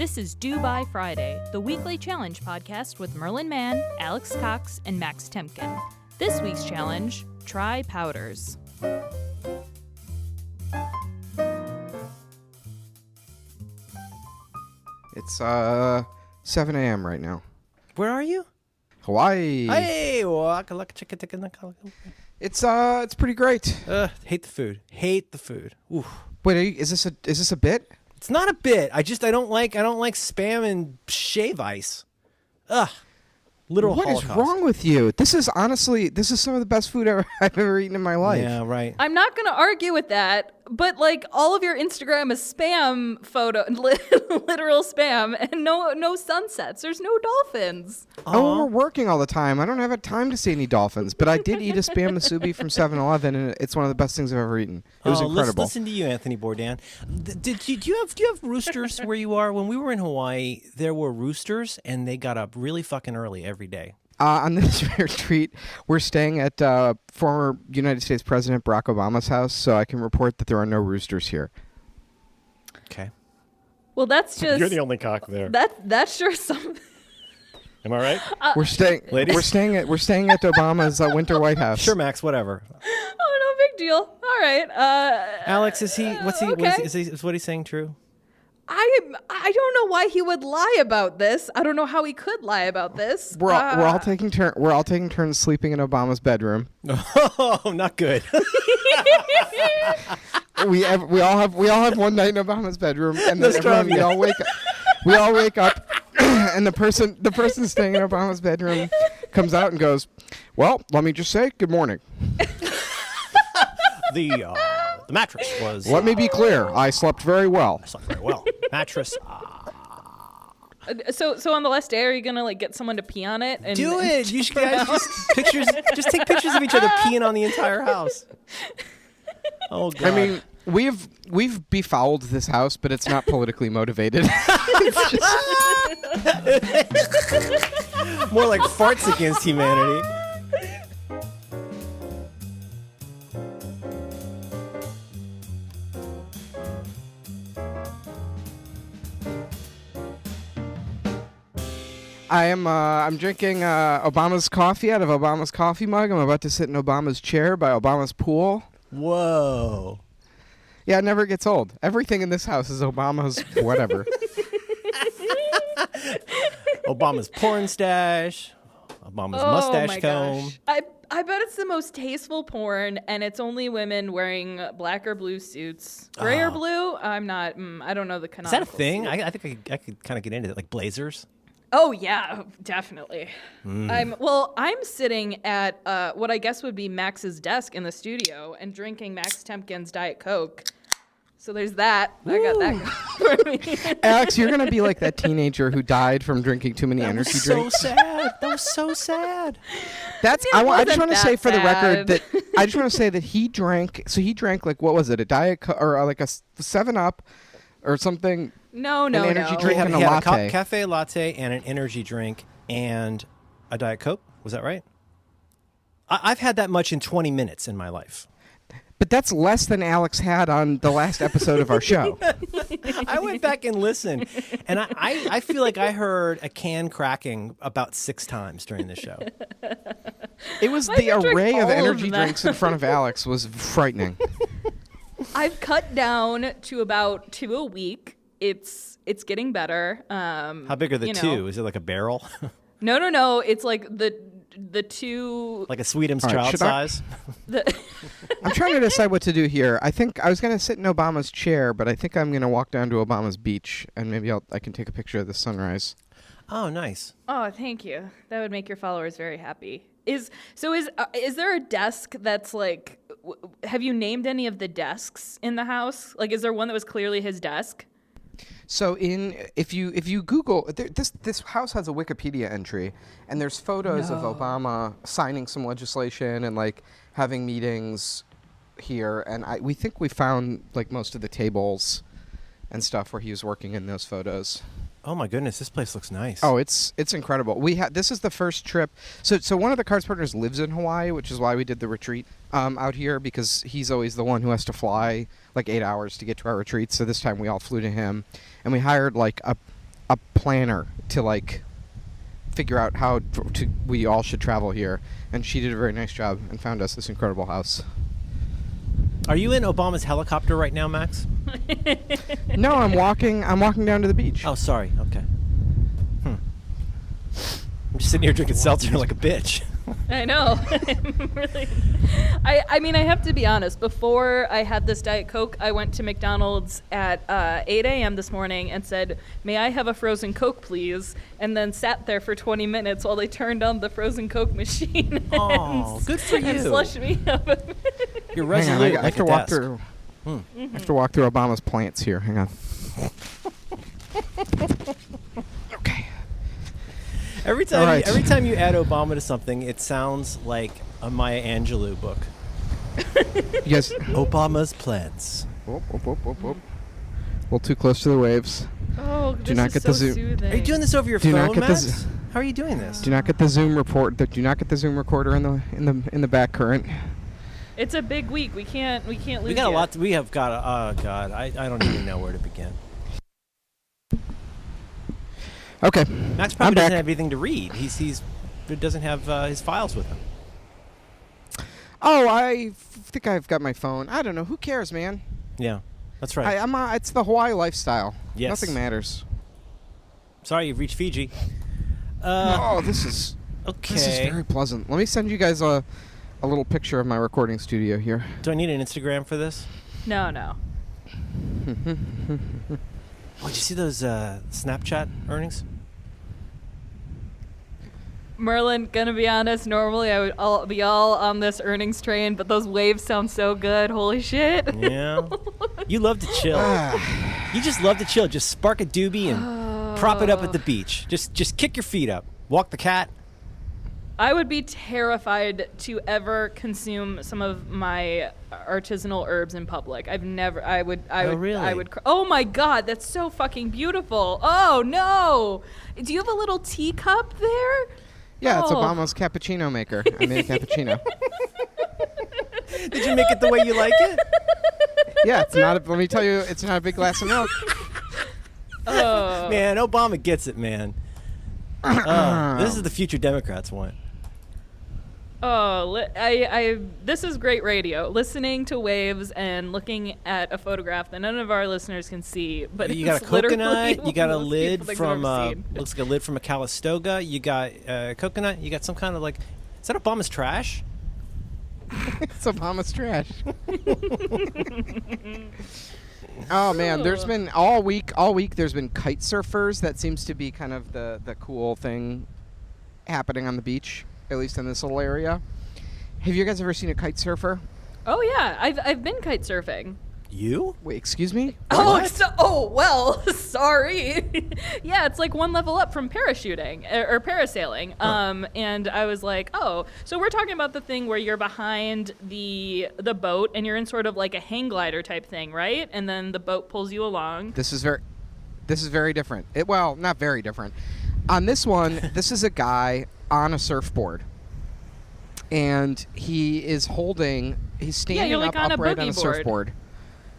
This is Do By Friday, the weekly challenge podcast with Merlin Mann, Alex Cox, and Max Temkin. This week's challenge, try powders. It's 7 a.m. right now. Where are you? Hawaii. Hey, waka laka chicka ticka naka. It's pretty great. Hate the food. Hate the food. Oof. Wait, is this a bit? It's not a bit. I don't like Spam and shave ice. Ugh. Literal What Holocaust. is wrong with you? This is some of the best food I've ever eaten in my life. Yeah, right. I'm not going to argue with that, but like all of your Instagram is spam photo, literal spam, and no sunsets. There's no dolphins. Oh, we're working all the time. I don't have time to see any dolphins, but I did eat a Spam musubi from 7-Eleven, and it's one of the best things I've ever eaten. It was incredible. Listen to you, Anthony Bourdain. Do you have roosters where you are? When we were in Hawaii, there were roosters, and they got up really fucking early every day. On this retreat, we're staying at former United States President Barack Obama's house, so I can report that there are no roosters here. Okay. Well, that's just You're the only cock there. that's sure something. Am I right? We're staying Ladies? We're staying at Obama's Winter White House. Sure, Max. Whatever. Oh, no big deal. All right. Alex, is he? What's he? Okay. Is what he's saying true? I don't know why he would lie about this. I don't know how he could lie about this. We're all taking turns sleeping in Obama's bedroom. Oh, not good. we all have one night in Obama's bedroom, and then we all wake up, and the person staying in Obama's bedroom comes out and goes, "Well, let me just say good morning. The mattress was. Let me be clear. I slept very well." I slept very well. Mattress. So on the last day, are you gonna like get someone to pee on it? And, Do and it. You guys just take pictures of each other peeing on the entire house. Oh God. I mean, we've befouled this house, but it's not politically motivated. It's just more like farts against humanity. I'm drinking Obama's coffee out of Obama's coffee mug. I'm about to sit in Obama's chair by Obama's pool. Whoa. Yeah, it never gets old. Everything in this house is Obama's whatever. Obama's porn stash. Obama's mustache comb. Gosh. I bet it's the most tasteful porn, and it's only women wearing black or blue suits. Gray or blue? I'm not. I don't know the Is canonical. that a thing? suit. I think I could kind of get into it, like blazers. Oh yeah, definitely. I'm sitting at what I guess would be Max's desk in the studio and drinking Max Temkin's Diet Coke. So there's that. I got that going for me. Alex, you're gonna be like that teenager who died from drinking too many energy so drinks. sad. That was so sad. That's. It I just wasn't want to that say for the record bad. that I just want to say that he drank. So he drank like what was it? A Diet or like a 7-Up or something. No. energy drink. He had And a a latte. cafe latte and an energy drink and a Diet Coke. Was that right? I've had that much in 20 minutes in my life. But that's less than Alex had on the last episode of our show. I went back and listened, and I feel like I heard a can cracking about 6 times during the show. It was Why the did you drink array of all of energy that? drinks in front of Alex was frightening. I've cut down to about 2 a week. It's getting better. How big are the two? Is it like a barrel? No. It's like the two. Like a Sweetums All right, child should I- size? I'm trying to decide what to do here. I think I was going to sit in Obama's chair, but I think I'm going to walk down to Obama's beach, and maybe I can take a picture of the sunrise. Oh, nice. Oh, thank you. That would make your followers very happy. Is there a desk that's like? Have you named any of the desks in the house? Like, is there one that was clearly his desk? So if you Google this house has a Wikipedia entry, and there's photos of Obama signing some legislation and like having meetings here, and we think we found like most of the tables and stuff where he was working in those photos. Oh my goodness, this place looks nice. Oh, it's incredible. This is the first trip. So one of the Cards partners lives in Hawaii, which is why we did the retreat out here, because he's always the one who has to fly like 8 hours to get to our retreat. So this time we all flew to him, and we hired like a planner to like figure out how we all should travel here, and she did a very nice job and found us this incredible house. Are you in Obama's helicopter right now, Max? No, I'm walking down to the beach. Oh, sorry. Okay. I'm just sitting here drinking seltzer like a bitch. I know. Really. I mean, I have to be honest. Before I had this Diet Coke, I went to McDonald's at 8 a.m. this morning and said, "May I have a frozen Coke, please?" And then sat there for 20 minutes while they turned on the frozen Coke machine. Oh, good for and you. slushed me up. You're Hang on, resolute I like have to a walk desk. through. I have to walk through Obama's plants here. Hang on. Okay. Every All right. time you add Obama to something, it sounds like a Maya Angelou book. You guys. Obama's plants. Whoop, whoop, whoop, whoop, whoop. A little too close to the waves. Oh, Do this not is get so the zoom. soothing. Are you doing this over your Do not phone, get the Max? How are you doing this? Do not get the Zoom report. Do not get the Zoom recorder in the back current. It's a big week. We can't lose. We got a yet. lot. We have got. Oh God, I don't even know where to begin. Okay. Max I'm probably doesn't back. have anything to read. He doesn't have his files with him. Oh, I think I've got my phone. I don't know. Who cares, man? Yeah, that's right. It's the Hawaii lifestyle. Yes. Nothing matters. Sorry, you've reached Fiji. This is Okay. This is very pleasant. Let me send you guys a little picture of my recording studio here. Do I need an Instagram for this? No. Oh, did you see those Snapchat earnings? Merlin, gonna be honest, normally I'll be all on this earnings train, but those waves sound so good. Holy shit. Yeah. You love to chill. You just love to chill. Just spark a doobie and prop it up at the beach. Just kick your feet up. Walk the cat. I would be terrified to ever consume some of my artisanal herbs in public. I would. Really? Oh my God, that's so fucking beautiful. Oh no. Do you have a little teacup there? Yeah, it's Oh. Obama's cappuccino maker. I made a cappuccino. Did you make it the way you like it? Yeah, it's not. Let me tell you, it's not a big glass of milk. Oh. Man, Obama gets it, man. This is the future Democrats want. Oh, this is great radio. Listening to waves and looking at a photograph that none of our listeners can see, but You got a it's literally coconut. You got a the most lid beautiful thing from I've ever seen. looks like a lid from a Calistoga. You got coconut. You got some kind of like. Is that Obama's trash? It's Obama's trash. Oh man, there's been all week. There's been kite surfers. That seems to be kind of the cool thing happening on the beach, at least in this little area. Have you guys ever seen a kite surfer? Oh yeah, I've been kite surfing. You? Wait, excuse me? Well, sorry. Yeah, it's like one level up from parachuting or parasailing. And I was like, oh, so we're talking about the thing where you're behind the boat and you're in sort of like a hang glider type thing, right? And then the boat pulls you along. This is very different. Well, not very different. On this one, this is a guy on a surfboard. And he's standing you're like up on a upright on a boogie board. surfboard.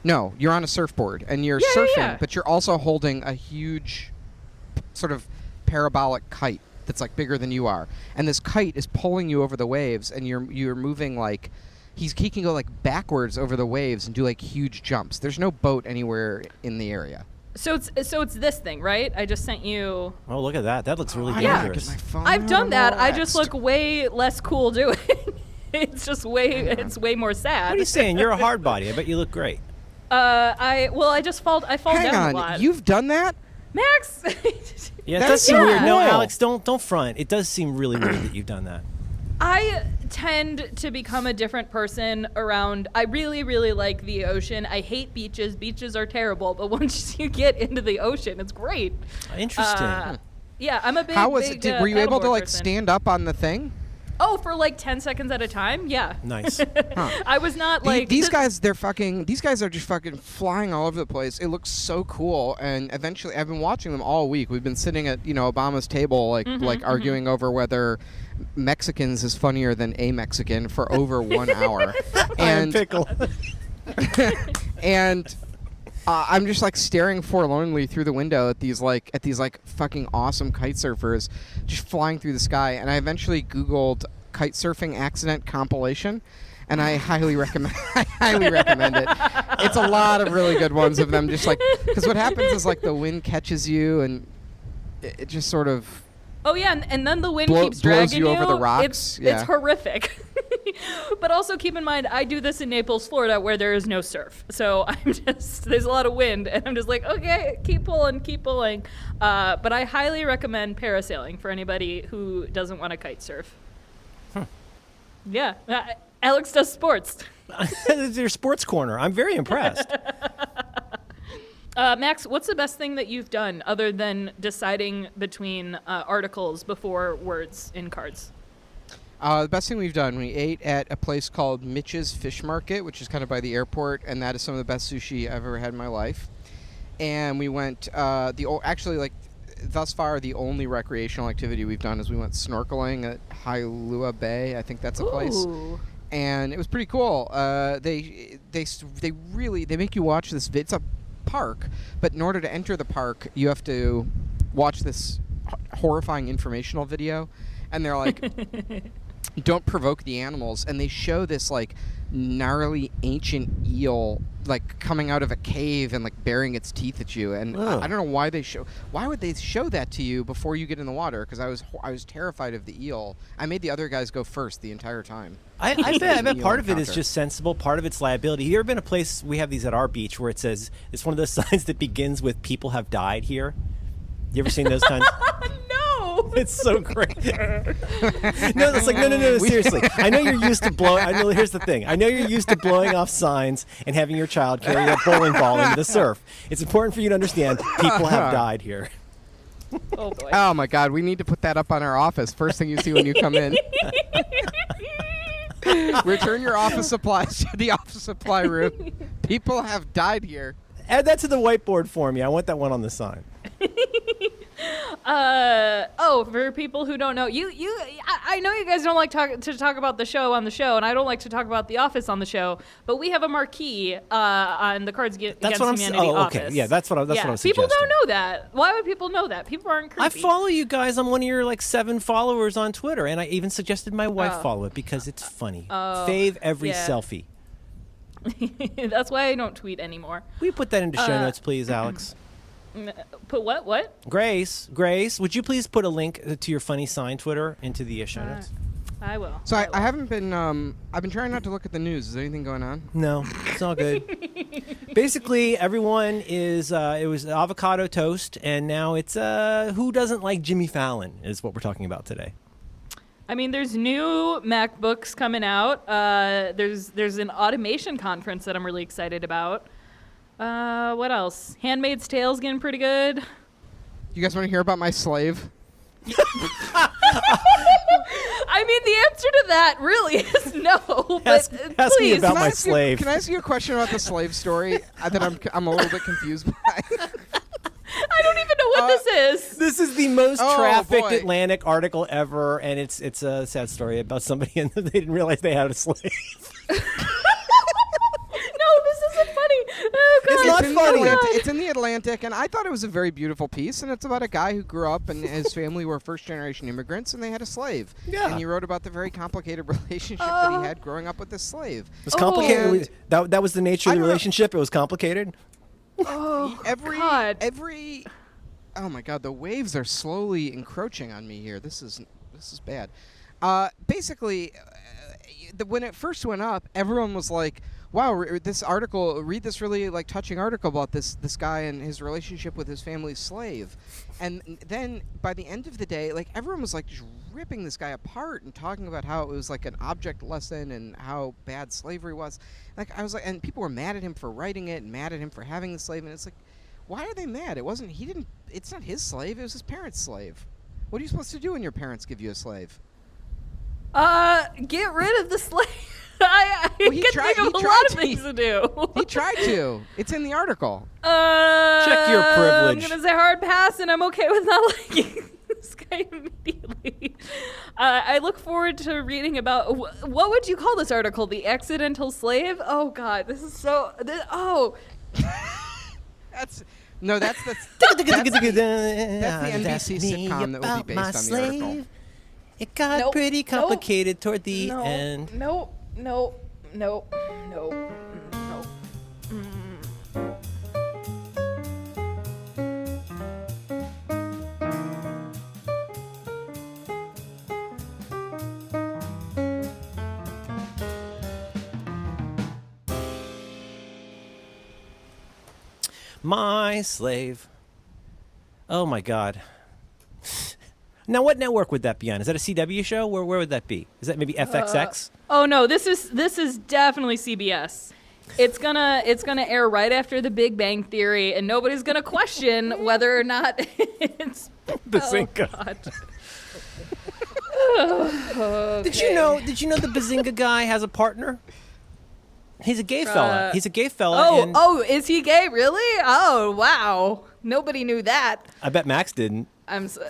No, you're on a surfboard and you're Yeah, surfing, yeah. but you're also holding a huge sort of parabolic kite that's like bigger than you are. And this kite is pulling you over the waves and you're moving like he can go like backwards over the waves and do like huge jumps. There's no boat anywhere in the area. So it's this thing, right? I just sent you. Oh, look at that. That looks really I gotta dangerous. get my phone I've done that. I relaxed. just look way less cool doing. It's just it's way more sad. What are you saying? You're a hard body. I bet you look great. I fall Hang down on, a lot. you've done that? Max. Yeah, it That's does seem yeah. weird. No, cool. Alex, don't front. It does seem really weird that you've done that. I tend to become a different person around. I really, really like the ocean. I hate beaches. Beaches are terrible, but once you get into the ocean, it's great. Interesting. Yeah, I'm a big. How was big, it? Were you able to paddleboard like person. stand up on the thing? Oh, for like 10 seconds at a time? Yeah. Nice. I was not The- like these guys, these guys are just fucking flying all over the place. It looks so cool, and eventually, I've been watching them all week. We've been sitting at Obama's table, like arguing over whether Mexicans is funnier than a Mexican for over 1 hour, and pickle. and I'm just like staring forlornly through the window at these fucking awesome kite surfers just flying through the sky, and I eventually Googled kite surfing accident compilation, and I highly recommend it. It's a lot of really good ones of them, just like, because what happens is like the wind catches you and it just sort of Oh yeah, and then the wind keeps blows dragging you over the rocks. It's horrific. But also keep in mind, I do this in Naples, Florida, where there is no surf. So there's a lot of wind, and I'm just like, okay, keep pulling. But I highly recommend parasailing for anybody who doesn't want to kite surf. Yeah, Alex does sports. It's your sports corner. I'm very impressed. Max, what's the best thing that you've done other than deciding between articles before words in cards? The best thing we've done, we ate at a place called Mitch's Fish Market, which is kind of by the airport, and that is some of the best sushi I've ever had in my life. And we went, thus far, the only recreational activity we've done is we went snorkeling at Hailua Bay. I think that's a place. Ooh. And it was pretty cool. They make you watch this. It's a park, but in order to enter the park, you have to watch this horrifying informational video, and they're like, don't provoke the animals, and they show this like gnarly ancient eel like coming out of a cave and like baring its teeth at you, and I don't know why would they show that to you before you get in the water, because I was terrified of the eel. I made the other guys go first the entire time. I bet part of it is just sensible. Part of it's liability. You ever been a place, we have these at our beach, where it says, it's one of those signs that begins with "people have died here"? You ever seen those kinds? No. It's so great. No, it's like, no, seriously. I know you're used to here's the thing. I know you're used to blowing off signs and having your child carry a bowling ball into the surf. It's important for you to understand people have died here. Oh, boy. Oh, my God. We need to put that up on our office. First thing you see when you come in. Return your office supplies to the office supply room. People have died here. Add that to the whiteboard for me. I want that one on the sign. For people who don't know, I know you guys don't like to talk about the show on the show, and I don't like to talk about The Office on the show, but we have a marquee on the Cards Against Humanity office. Okay. Yeah, that's what I was suggesting. People don't know that. Why would people know that? People aren't creepy. I follow you guys on one of your 7 followers on Twitter, and I even suggested my wife follow it because it's funny. Fave every selfie. That's why I don't tweet anymore. Will you put that into show notes, please, Alex? Put what? Grace, would you please put a link to your funny sign Twitter into the show notes? I will. So I haven't been, I've been trying not to look at the news. Is there anything going on? No, it's all good. Basically, everyone it was avocado toast, and now it's, who doesn't like Jimmy Fallon is what we're talking about today. I mean, there's new MacBooks coming out. There's an automation conference that I'm really excited about. What else? Handmaid's Tale's getting pretty good. You guys want to hear about my slave? I mean, the answer to that really is no. Ask but me please. about my slave. Can I ask you a question about the slave story that I'm a little bit confused by? I don't even know what this is. This is the most trafficked boy. Atlantic article ever, and it's a sad story about somebody and they didn't realize they had a slave. No, this isn't funny. Oh, God. It's not funny. It's in the Atlantic, and I thought it was a very beautiful piece, and it's about a guy who grew up and his family were first-generation immigrants, and they had a slave. Yeah. And he wrote about the very complicated relationship that he had growing up with this slave. It was complicated. And That was the nature of the relationship. It was complicated. Oh, every God. Oh my God, the waves are slowly encroaching on me here. This is bad. Basically, when it first went up, everyone was like, wow, read this really touching article about this guy and his relationship with his family's slave. And then by the end of the day, everyone was just ripping this guy apart and talking about how it was an object lesson and how bad slavery was. And people were mad at him for writing it and mad at him for having the slave. And it's why are they mad? It's not his slave. It was his parents' slave. What are you supposed to do when your parents give you a slave? Get rid of the slave. I can think of a lot of things to do. He tried to. It's in the article. Check your privilege. I'm going to say hard pass, and I'm okay with not liking this guy immediately. I look forward to reading about, what would you call this article? The accidental slave? Oh, God, this is so, That's the NBC sitcom that will be based on the article. It got pretty complicated toward the end. No. My slave. Oh my God. Now, what network would that be on? Is that a CW show? Where would that be? Is that maybe FXX? Oh no, this is definitely CBS. It's gonna air right after The Big Bang Theory, and nobody's gonna question whether or not it's Bazinga. God. Did you know the Bazinga guy has a partner? He's a gay fella. He's a gay fella. Is he gay? Really? Oh, wow. Nobody knew that. I bet Max didn't. I'm so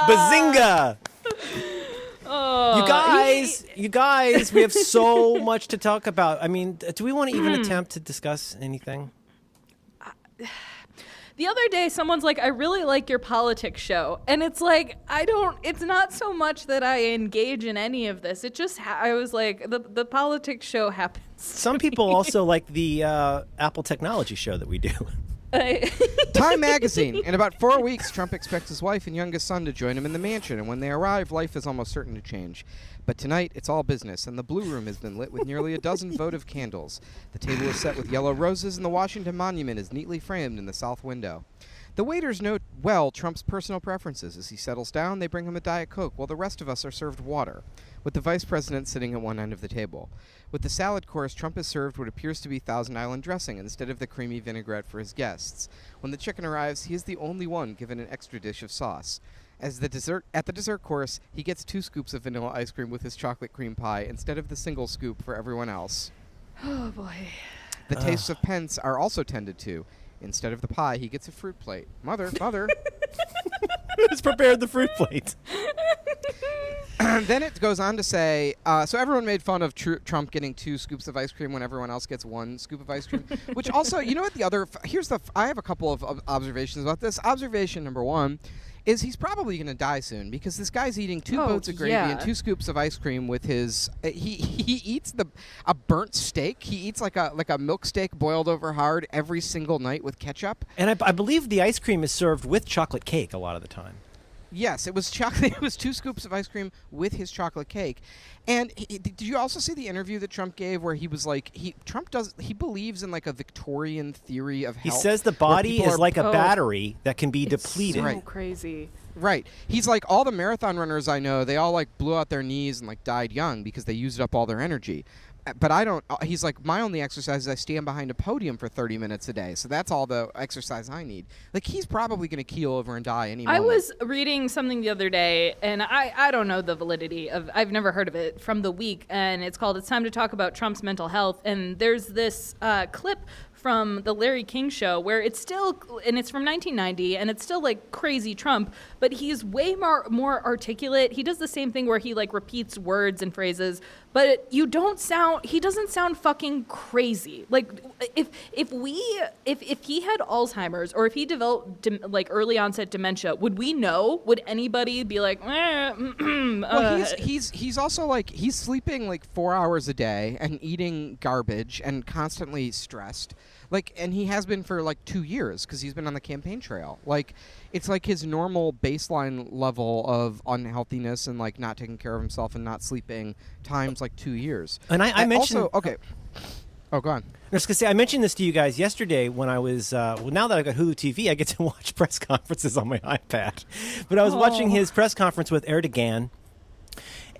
Bazinga! Oh, You guys, we have so much to talk about. I mean, do we want to even attempt to discuss anything? The other day, someone's like, I really like your politics show. And it's like, it's not so much that I engage in any of this. It just, I was like, the politics show happens. Some people also like the Apple technology show that we do. Time magazine. In about 4 weeks, Trump expects his wife and youngest son to join him in the mansion, and when they arrive, life is almost certain to change. But tonight, it's all business, and the Blue Room has been lit with nearly a dozen votive candles. The table is set with yellow roses, and the Washington Monument is neatly framed in the south window. The waiters know well Trump's personal preferences. As he settles down, they bring him a Diet Coke, while the rest of us are served water, with the vice president sitting at one end of the table. With the salad course, Trump is served what appears to be Thousand Island dressing instead of the creamy vinaigrette for his guests. When the chicken arrives, he is the only one given an extra dish of sauce. At the dessert course, he gets 2 scoops of vanilla ice cream with his chocolate cream pie instead of the single scoop for everyone else. Oh, boy. The tastes of Pence are also tended to. Instead of the pie, he gets a fruit plate. Mother. Who's prepared the fruit plate? Then it goes on to say, so everyone made fun of Trump getting 2 scoops of ice cream when everyone else gets 1 scoop of ice cream. Which also, you know what I have a couple of observations about this. Observation number 1 is he's probably going to die soon because this guy's eating 2 boats of gravy and 2 scoops of ice cream with his. He eats a burnt steak. He eats like a milk steak boiled over hard every single night with ketchup. And I believe the ice cream is served with chocolate cake a lot of the time. Yes, it was chocolate. It was 2 scoops of ice cream with his chocolate cake. And did you also see the interview that Trump gave where he was like, he believes in like a Victorian theory of health. He says the body is like a battery that can be depleted. So crazy. Right. He's like, all the marathon runners I know, they all like blew out their knees and like died young because they used up all their energy. But I don't. He's like, my only exercise is I stand behind a podium for 30 minutes a day. So that's all the exercise I need. Like, he's probably going to keel over and die any moment. I was reading something the other day, and I don't know the validity of, I've never heard of it, from The Week, and it's called It's Time to Talk About Trump's Mental Health. And there's this clip from the Larry King show where it's still, and it's from 1990, and it's still like crazy Trump, but he's way more articulate. He does the same thing where he like repeats words and phrases, but he doesn't sound fucking crazy. Like if he had Alzheimer's or if he developed like early onset dementia, would we know? Would anybody be like, well, he's also like, he's sleeping like 4 hours a day and eating garbage and constantly stressed. Like, and he has been for like 2 years because he's been on the campaign trail. Like, it's like his normal baseline level of unhealthiness and like not taking care of himself and not sleeping times like 2 years. And I mentioned also, okay. Oh, go on. I was going to say, I mentioned this to you guys yesterday when I was, now that I got Hulu TV, I get to watch press conferences on my iPad. But I was watching his press conference with Erdogan,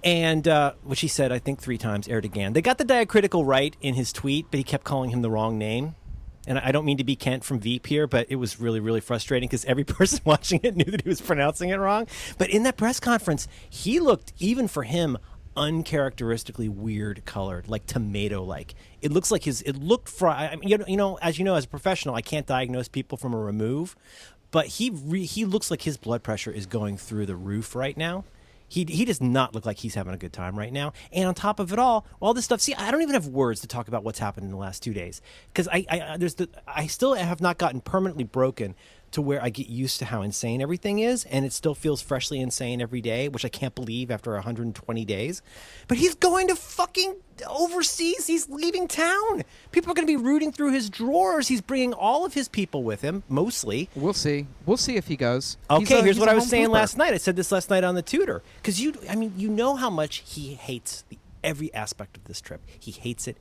and which he said, I think 3 times, Erdogan. They got the diacritical right in his tweet, but he kept calling him the wrong name. And I don't mean to be Kent from Veep here, but it was really, really frustrating because every person watching it knew that he was pronouncing it wrong. But in that press conference, he looked, even for him, uncharacteristically weird colored, like tomato-like. It looks like as a professional, I can't diagnose people from a remove, but he looks like his blood pressure is going through the roof right now. He does not look like he's having a good time right now. And on top of it all this stuff. See, I don't even have words to talk about what's happened in the last 2 days because I still have not gotten permanently broken to where I get used to how insane everything is, and it still feels freshly insane every day, which I can't believe after 120 days. But he's going to fucking overseas. He's leaving town. People are going to be rooting through his drawers. He's bringing all of his people with him, mostly. We'll see. We'll see if he goes. Okay, here's he's what a I was home saying pooper. last night. I said this last night on the Tutor. Because you know how much he hates every aspect of this trip. He hates it.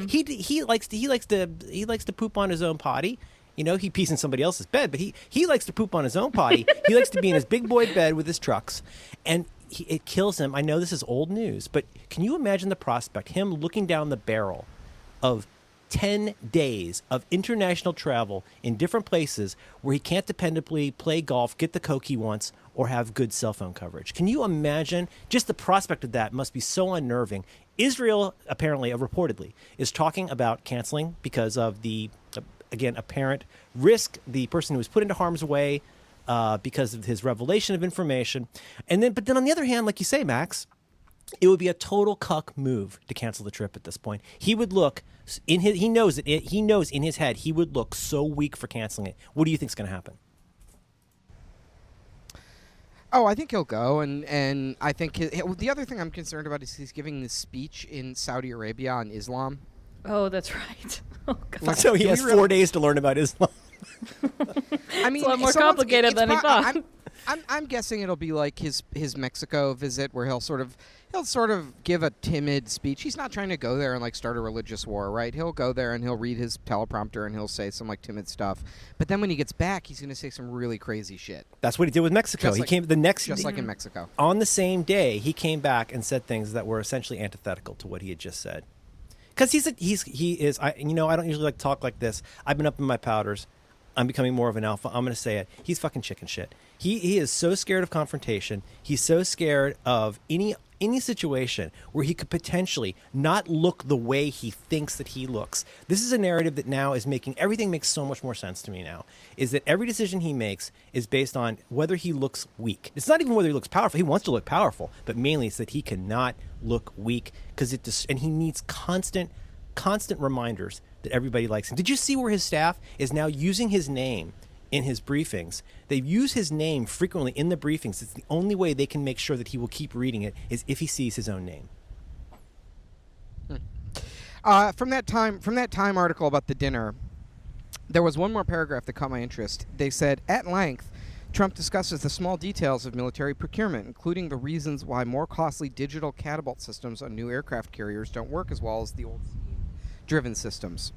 He likes to poop on his own potty. You know, he pees in somebody else's bed, but he likes to poop on his own potty. He likes to be in his big boy bed with his trucks, and it kills him. I know this is old news, but can you imagine the prospect, him looking down the barrel of 10 days of international travel in different places where he can't dependably play golf, get the Coke he wants, or have good cell phone coverage? Can you imagine? Just the prospect of that must be so unnerving. Israel, apparently, reportedly, is talking about canceling because of the again, apparent risk, the person who was put into harm's way because of his revelation of information. But then on the other hand, like you say, Max, it would be a total cuck move to cancel the trip at this point. He would look he knows in his head he would look so weak for canceling it. What do you think's going to happen? Oh, I think he'll go, and I think the other thing I'm concerned about is he's giving this speech in Saudi Arabia on Islam. Oh, that's right. Oh, God. So he has 4 days to learn about Islam. I mean, It's a lot more complicated than he thought. I'm guessing it'll be like his Mexico visit, where he'll sort of give a timid speech. He's not trying to go there and like start a religious war, right? He'll go there and he'll read his teleprompter and he'll say some like timid stuff. But then when he gets back, he's going to say some really crazy shit. That's what he did with Mexico. Just He like- came the next Just like in Mexico. on the same day. He came back and said things that were essentially antithetical to what he had just said. Because I don't usually like to talk like this. I've been up in my powders. I'm becoming more of an alpha. I'm going to say it. He's fucking chicken shit. He is so scared of confrontation. He's so scared of any situation where he could potentially not look the way he thinks that he looks. This is a narrative that now is making everything makes so much more sense to me now. Is that every decision he makes is based on whether he looks weak. It's not even whether he looks powerful. He wants to look powerful, but mainly it's that he cannot look weak and he needs constant reminders that everybody likes him. Did you see where his staff is now using his name in his briefings? They use his name frequently in the briefings. It's the only way they can make sure that he will keep reading it is if he sees his own name. From that Time article about the dinner, there was one more paragraph that caught my interest. They said, at length, Trump discusses the small details of military procurement, including the reasons why more costly digital catapult systems on new aircraft carriers don't work as well as the old driven systems.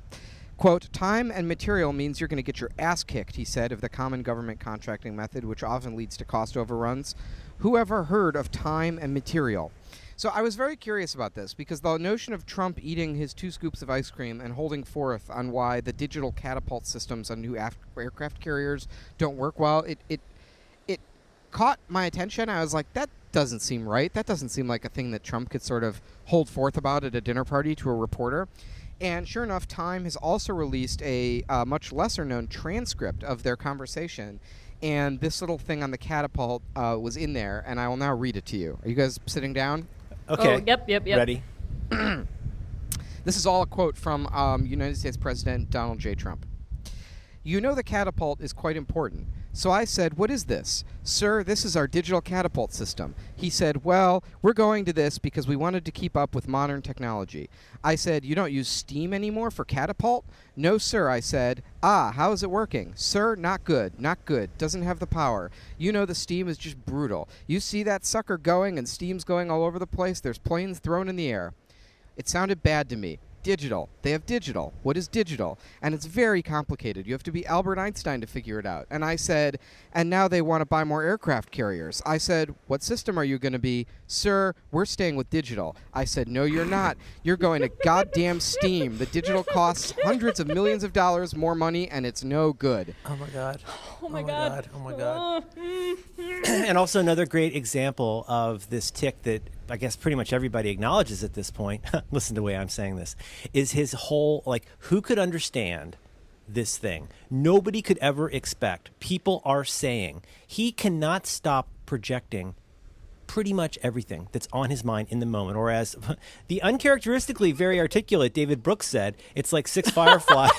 Quote, time and material means you're going to get your ass kicked, he said, of the common government contracting method, which often leads to cost overruns. Who ever heard of time and material? So I was very curious about this because the notion of Trump eating his 2 scoops of ice cream and holding forth on why the digital catapult systems on new aircraft carriers don't work well, it caught my attention. I was like, that doesn't seem right. That doesn't seem like a thing that Trump could sort of hold forth about at a dinner party to a reporter. And sure enough, Time has also released a much lesser-known transcript of their conversation. And this little thing on the catapult was in there, and I will now read it to you. Are you guys sitting down? Okay. Oh, yep. Ready? This is all a quote from United States President Donald J. Trump. You know the catapult is quite important. So I said, what is this? Sir, this is our digital catapult system. He said, well, we're going to this because we wanted to keep up with modern technology. I said, you don't use steam anymore for catapult? No, sir, I said. How is it working? Sir, not good, not good. Doesn't have the power. You know the steam is just brutal. You see that sucker going and steam's going all over the place? There's planes thrown in the air. It sounded bad to me. Digital. They have digital. What is digital? And it's very complicated. You have to be Albert Einstein to figure it out. And I said, and now they want to buy more aircraft carriers. I said, what system are you going to be? Sir, we're staying with digital. I said, no, you're not. You're going to goddamn Steam. The digital costs hundreds of millions of dollars more money, and it's no good. Oh, my God. Oh, my God. Oh, my God. And also another great example of this tick that I guess pretty much everybody acknowledges at this point, listen to the way I'm saying this, is his whole, like, who could understand this thing? Nobody could ever expect. People are saying he cannot stop projecting pretty much everything that's on his mind in the moment. Or as the uncharacteristically very articulate David Brooks said, it's like six fireflies.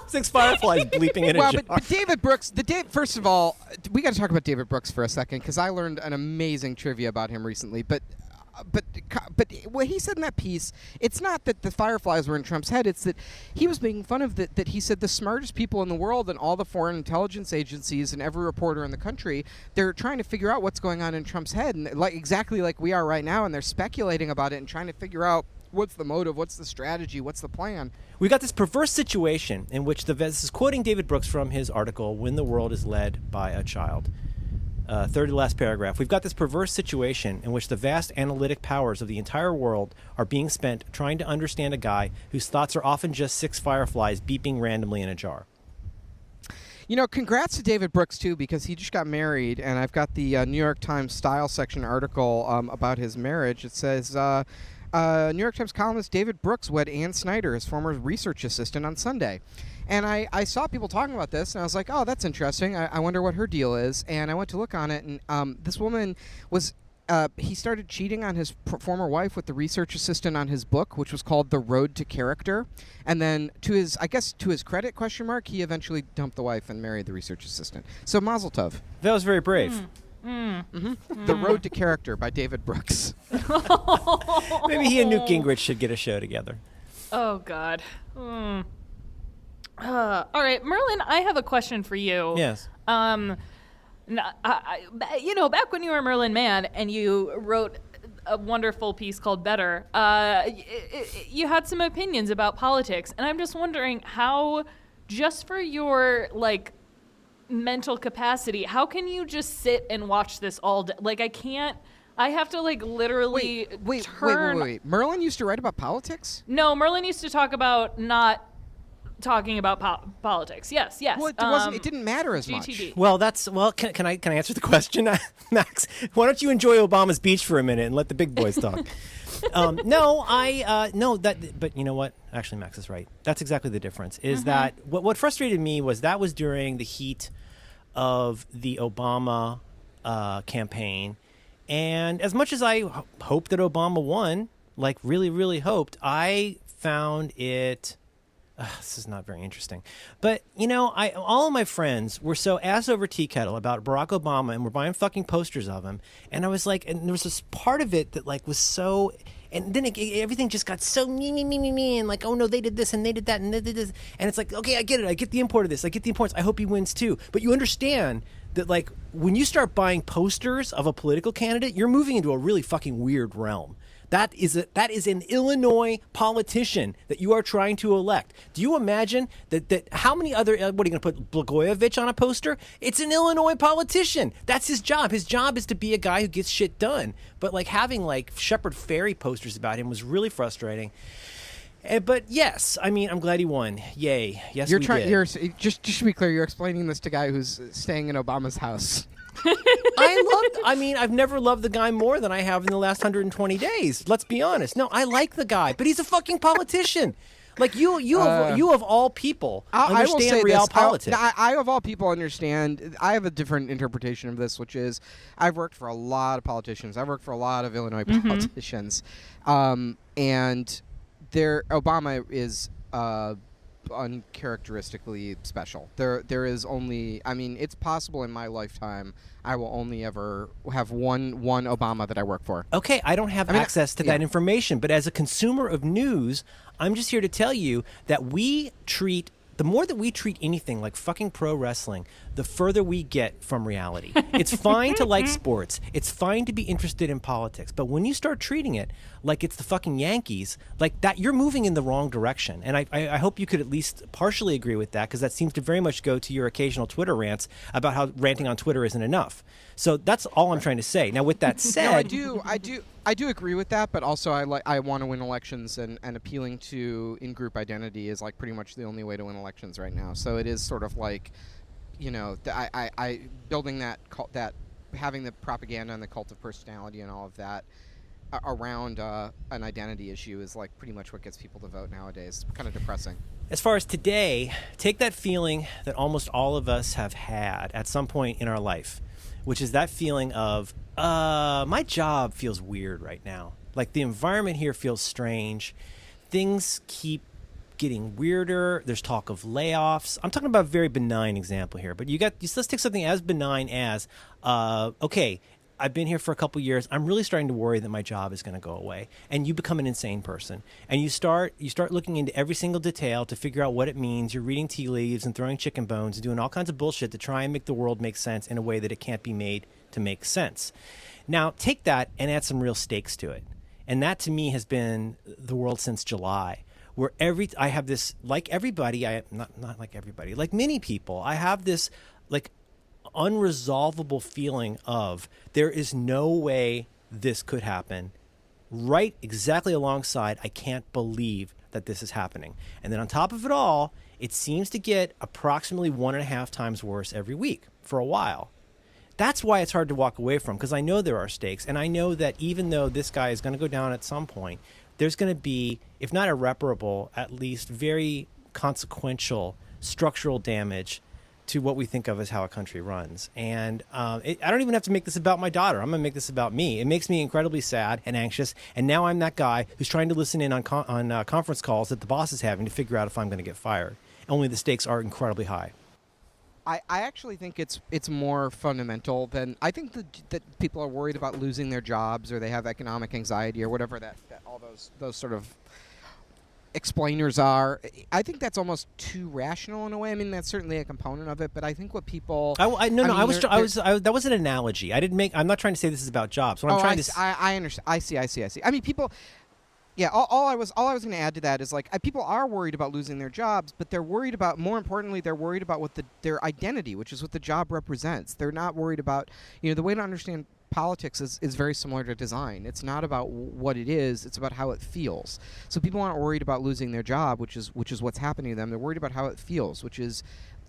Six fireflies bleeping in a jar. But David Brooks, first of all, we got to talk about David Brooks for a second because I learned an amazing trivia about him recently. But what he said in that piece, it's not that the fireflies were in Trump's head. It's that he was making fun of that he said the smartest people in the world and all the foreign intelligence agencies and every reporter in the country, they're trying to figure out what's going on in Trump's head, and exactly like we are right now, and they're speculating about it and trying to figure out what's the motive, what's the strategy, what's the plan. We got this perverse situation in which this is quoting David Brooks from his article, When the World is Led by a Child. Third to last paragraph. We've got this perverse situation in which the vast analytic powers of the entire world are being spent trying to understand a guy whose thoughts are often just six fireflies beeping randomly in a jar. Congrats to David Brooks, too, because he just got married, and I've got the New York Times Style section article about his marriage. It says, New York Times columnist David Brooks wed Ann Snyder, his former research assistant, on Sunday. And I saw people talking about this, and I was like, oh, that's interesting. I wonder what her deal is. And I went to look on it, and this woman was... he started cheating on his former wife with the research assistant on his book, which was called The Road to Character. And then, to his credit, he eventually dumped the wife and married the research assistant. So, mazel tov. That was very brave. The Road to Character by David Brooks. Maybe he and Newt Gingrich should get a show together. Oh, God. All right, Merlin, I have a question for you. Yes. Back when you were Merlin Mann and you wrote a wonderful piece called Better, you had some opinions about politics, and I'm just wondering how, just for your, mental capacity, how can you just sit and watch this all day? I have to, literally turn... Wait. Merlin used to write about politics? No, Merlin used to talk about not talking about politics. Yes. Well, it didn't matter as GTD. much. Can I answer the question, Max? Why don't you enjoy Obama's beach for a minute and let the big boys talk? But you know what? Actually, Max is right. That's exactly the difference. Is that what frustrated me was that was during the heat of the Obama campaign, and as much as I hoped that Obama won, really, really hoped, I found it. This is not very interesting. But, all of my friends were so ass over tea kettle about Barack Obama and were buying fucking posters of him. And I was and there was this part of it that was so, and then everything just got so me, and oh no, they did this and they did that and they did this. And it's okay, I get it. I get the import of this. I get the importance. I hope he wins too. But you understand that when you start buying posters of a political candidate, you're moving into a really fucking weird realm. That is an Illinois politician that you are trying to elect. Do you imagine that how many other, what are you going to put Blagojevich on a poster? It's an Illinois politician. That's his job. His job is to be a guy who gets shit done. But having Shepard Fairey posters about him was really frustrating. But yes, I'm glad he won. Yay. Yes, we did. Just to be clear, you're explaining this to a guy who's staying in Obama's house. I've never loved the guy more than I have in the last 120 days. Let's be honest. No, I like the guy, but he's a fucking politician. You of all people understand real politics. I of all people understand. I have a different interpretation of this, which is I've worked for a lot of politicians. I've worked for a lot of Illinois politicians, and Obama is uncharacteristically special. There is only, it's possible in my lifetime I will only ever have one Obama that I work for. Okay, I don't have access to that information, but as a consumer of news, I'm just here to tell you that the more that we treat anything like fucking pro wrestling, the further we get from reality. It's fine to like sports. It's fine to be interested in politics. But when you start treating it like it's the fucking Yankees, that, you're moving in the wrong direction. And I hope you could at least partially agree with that, because that seems to very much go to your occasional Twitter rants about how ranting on Twitter isn't enough. So that's all I'm trying to say. Now, with that said... No, I do agree with that, but also I want to win elections, and appealing to in-group identity is pretty much the only way to win elections right now. So it is sort of I building that having the propaganda and the cult of personality and all of that around an identity issue is pretty much what gets people to vote nowadays. It's kind of depressing. As far as today, take that feeling that almost all of us have had at some point in our life, which is that feeling of, my job feels weird right now. Like the environment here feels strange. Things keep getting weirder. There's talk of layoffs. I'm talking about a very benign example here, but let's take something as benign as, okay, I've been here for a couple years. I'm really starting to worry that my job is going to go away. And you become an insane person. And you start looking into every single detail to figure out what it means. You're reading tea leaves and throwing chicken bones and doing all kinds of bullshit to try and make the world make sense in a way that it can't be made to make sense. Now, take that and add some real stakes to it. And that to me has been the world since July, where I have this, like everybody, not like everybody, like many people, I have this like unresolvable feeling of there is no way this could happen. Right exactly alongside, I can't believe that this is happening. And then on top of it all, it seems to get approximately 1.5 times worse every week for a while. That's why it's hard to walk away from, because I know there are stakes. And I know that even though this guy is going to go down at some point, there's going to be, if not irreparable, at least very consequential structural damage to what we think of as how a country runs. And I don't even have to make this about my daughter. I'm going to make this about me. It makes me incredibly sad and anxious. And now I'm that guy who's trying to listen in on conference calls that the boss is having to figure out if I'm going to get fired. Only the stakes are incredibly high. I actually think it's more fundamental than I think that people are worried about losing their jobs or they have economic anxiety or whatever that all those sort of explainers are. I think that's almost too rational in a way. I mean, that's certainly a component of it, but I think what people that was an analogy. I'm not trying to say this is about jobs. What I'm trying to I understand. I see. I mean, people. Yeah, all I was going to add to that is like people are worried about losing their jobs, but they're worried about, more importantly, they're worried about what their identity, which is what the job represents. They're not worried about, the way to understand politics is very similar to design. It's not about what it is, it's about how it feels. So people aren't worried about losing their job, which is what's happening to them. They're worried about how it feels, which is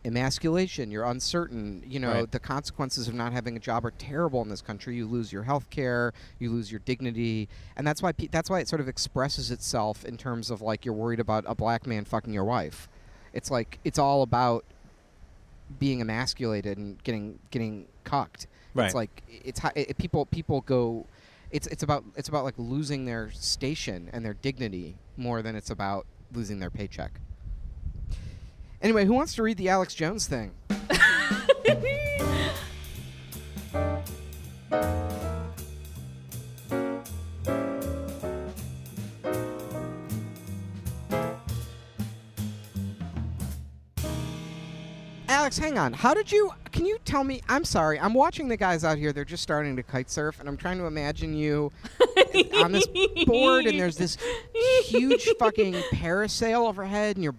emasculation. You're uncertain. Right. The consequences of not having a job are terrible in this country. You lose your health care, you lose your dignity, and that's why it sort of expresses itself in terms of like you're worried about a black man fucking your wife. It's like it's all being emasculated and getting cucked. Right. It's like people go. It's about like losing their station and their dignity more than it's about losing their paycheck. Anyway, who wants to read the Alex Jones thing? Alex, hang on. Can you tell me, I'm sorry, I'm watching the guys out here, they're just starting to kite surf, and I'm trying to imagine you on this board, and there's this huge fucking parasail overhead, and you're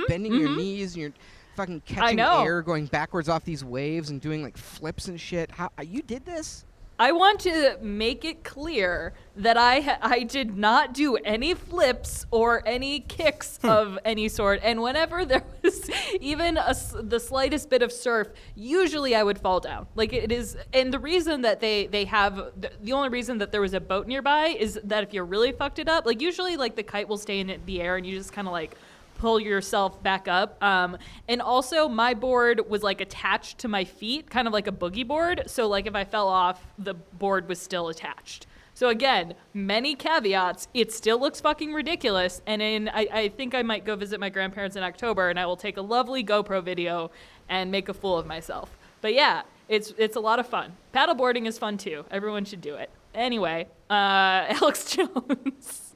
bending your knees, and you're fucking catching air, going backwards off these waves, and doing like flips and shit. How you did this? I want to make it clear that I did not do any flips or any kicks of any sort. And whenever there was even the slightest bit of surf, usually I would fall down. Like it is, and the reason that they have, the only reason that there was a boat nearby is that if you're really fucked it up, like usually like the kite will stay in the air and you just kind of like pull yourself back up. And also my board was like attached to my feet, kind of like a boogie board. So like if I fell off, the board was still attached. So again, many caveats. It still looks fucking ridiculous. And I think I might go visit my grandparents in October and I will take a lovely GoPro video and make a fool of myself. But yeah, it's a lot of fun. Paddleboarding is fun too. Everyone should do it. Anyway, Alex Jones.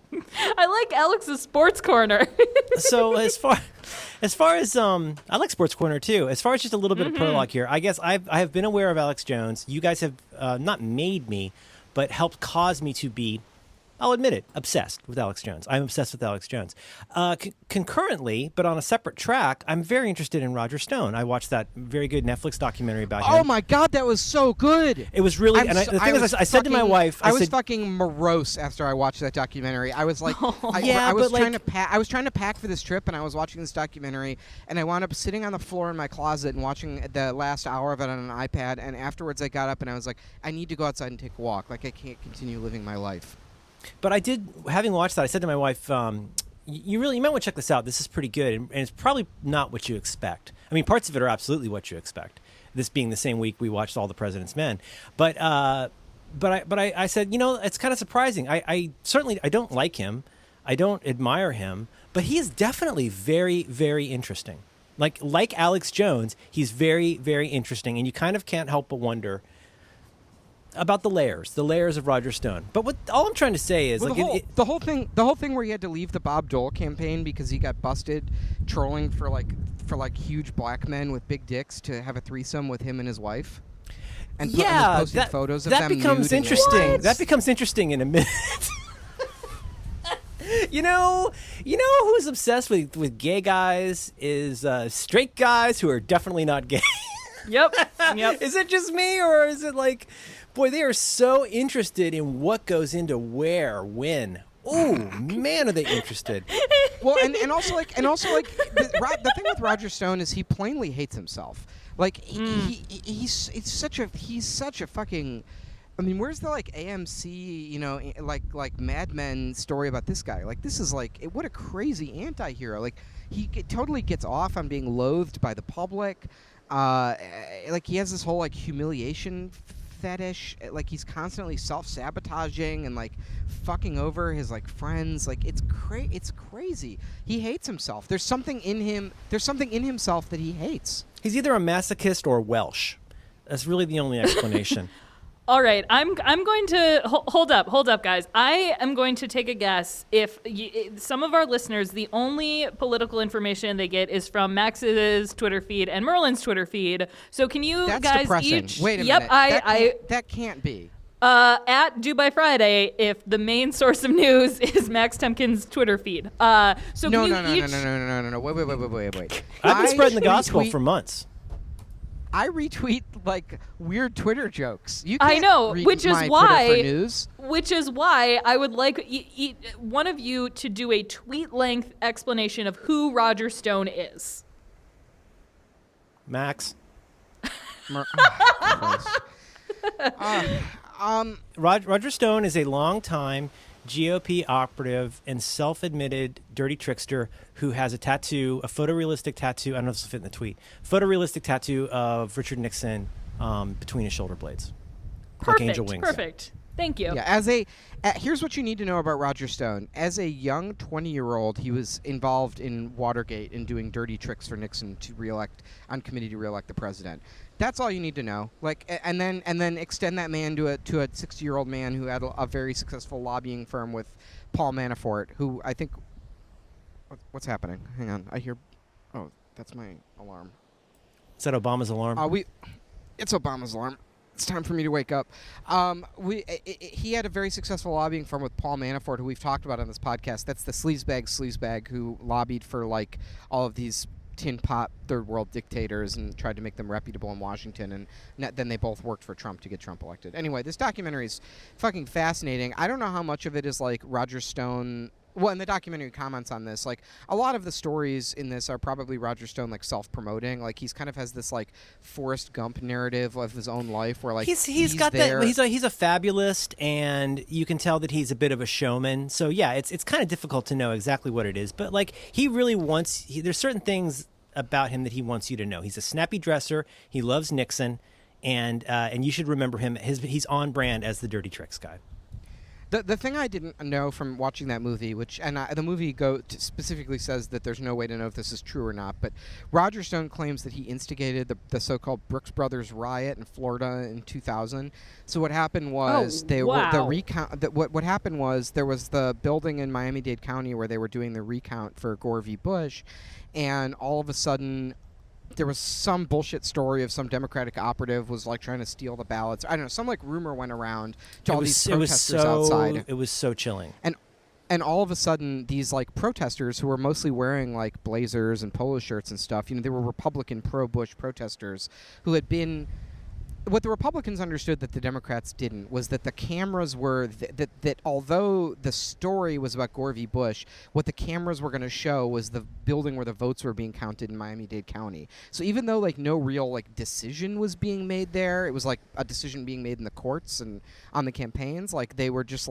I like Alex's sports corner. So as far as I like Sports Corner too. As far as just a little bit of prologue here, I guess I have been aware of Alex Jones. You guys have not made me, but helped cause me to be, I'll admit it, obsessed with Alex Jones. I'm obsessed with Alex Jones. Concurrently, but on a separate track, I'm very interested in Roger Stone. I watched that very good Netflix documentary about him. Oh my God, that was so good! It was really. The thing is, I said to my wife, I was fucking morose after I watched that documentary. I was like, I was trying to pack for this trip, and I was watching this documentary, and I wound up sitting on the floor in my closet and watching the last hour of it on an iPad. And afterwards, I got up and I was like, I need to go outside and take a walk. Like I can't continue living my life. But I did, having watched that, I said to my wife, you might want to check this out. This is pretty good. And it's probably not what you expect. I mean, parts of it are absolutely what you expect. This being the same week we watched All the President's Men, but I said, it's kind of surprising. I certainly I don't like him, I don't admire him, but he is definitely very, very interesting. Like Alex Jones, he's very, very interesting, and you kind of can't help but wonder about the layers of Roger Stone. But all I'm trying to say is, well, the whole thing where he had to leave the Bob Dole campaign because he got busted trolling for huge black men with big dicks to have a threesome with him and his wife. And posting photos of them becomes nude interesting. What? That becomes interesting in a minute. You know who's obsessed with gay guys is straight guys who are definitely not gay. Yep. Is it just me, or is it like, boy, they are so interested in what goes into where, when. Oh man, are they interested? Well, and also the thing with Roger Stone is he plainly hates himself. Like he's such a fucking. I mean, where's the AMC, like Mad Men story about this guy? Like, this is what a crazy anti-hero. Like, he totally gets off on being loathed by the public. He has this whole humiliation fetish. Like, he's constantly self-sabotaging and fucking over his friends. Like, it's crazy. He hates himself. There's something in him. There's something in himself that he hates. He's either a masochist or Welsh. That's really the only explanation. All right, I'm going to hold up, guys. I am going to take a guess. If some of our listeners, the only political information they get is from Max's Twitter feed and Merlin's Twitter feed. So can you That's guys depressing. each? Wait a yep, minute. That can't be. At Due by Friday, if the main source of news is Max Temkin's Twitter feed. No. Wait. I've been spreading the gospel for months. I retweet weird Twitter jokes. You I can't know, read which is my why. Twitter for news. Which is why I would like one of you to do a tweet-length explanation of who Roger Stone is. Max. Roger Stone is a longtime GOP operative and self-admitted dirty trickster who has a tattoo, a photorealistic tattoo. I don't know if this will fit in the tweet. Photorealistic tattoo of Richard Nixon between his shoulder blades. Perfect. Like angel wings. Perfect. Thank you. Yeah. Here's what you need to know about Roger Stone. As a young 20-year-old, he was involved in Watergate and doing dirty tricks for Nixon on committee to reelect the president. That's all you need to know. And then extend that man to a 60-year-old man who had a very successful lobbying firm with Paul Manafort, who I think. What's happening? Hang on, I hear. Oh, that's my alarm. Is that Obama's alarm? It's Obama's alarm. It's time for me to wake up. He had a very successful lobbying firm with Paul Manafort, who we've talked about on this podcast. That's the sleazebag who lobbied for all of these tin pot third world dictators and tried to make them reputable in Washington, and then they both worked for Trump to get Trump elected. Anyway, this documentary is fucking fascinating. I don't know how much of it is Roger Stone. Well, and the documentary comments on this, a lot of the stories in this are probably Roger Stone self-promoting. He's kind of has this Forrest Gump narrative of his own life where he's got there. That he's a fabulist, and you can tell that he's a bit of a showman. So yeah, it's kind of difficult to know exactly what it is, but he really wants. There's certain things about him that he wants you to know. He's a snappy dresser. He loves Nixon, and you should remember him. He's on brand as the dirty tricks guy. The thing I didn't know from watching that movie, the movie specifically says that there's no way to know if this is true or not, but Roger Stone claims that he instigated the so-called Brooks Brothers riot in Florida in 2000. So what happened was what happened was there was the building in Miami-Dade County where they were doing the recount for Gore v. Bush, and all of a sudden there was some bullshit story of some Democratic operative was trying to steal the ballots. I don't know, some rumor went around to all these protesters outside. It was so chilling. And all of a sudden, these protesters who were mostly wearing blazers and polo shirts and stuff, they were Republican pro-Bush protesters who had been. What the Republicans understood that the Democrats didn't was that the cameras were that although the story was about Gore v. Bush, what the cameras were going to show was the building where the votes were being counted in Miami-Dade County. So even though no real decision was being made there, it was a decision being made in the courts and on the campaigns. They were just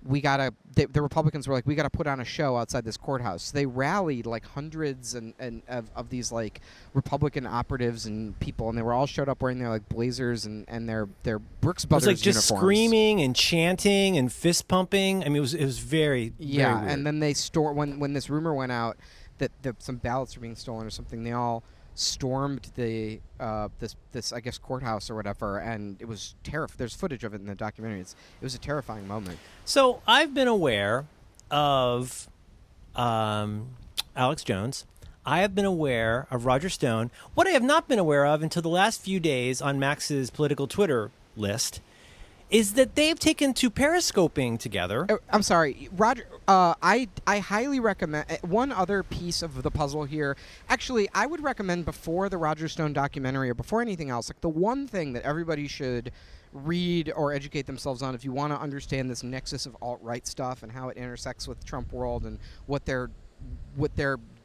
the Republicans were like, we gotta put on a show outside this courthouse. So they rallied like hundreds and of these like Republican operatives and people, and they were all showed up wearing their like blazers and their Brooks It was Brothers like just uniforms. screaming and chanting and fist pumping. I mean, it was very Yeah, very weird. and then they when this rumor went out that some ballots were being stolen or something, they all stormed the this I guess courthouse or whatever, and it was terrifying. There's footage of it in the documentary. It was a terrifying moment. So I've been aware of Alex Jones. I have been aware of Roger Stone. What I have not been aware of until the last few days on Max's political Twitter list is that they've taken to periscoping together. I'm sorry, Roger. I highly recommend one other piece of the puzzle here. Actually, I would recommend before the Roger Stone documentary or before anything else, like the one thing that everybody should read or educate themselves on if you want to understand this nexus of alt-right stuff and how it intersects with Trump world and what their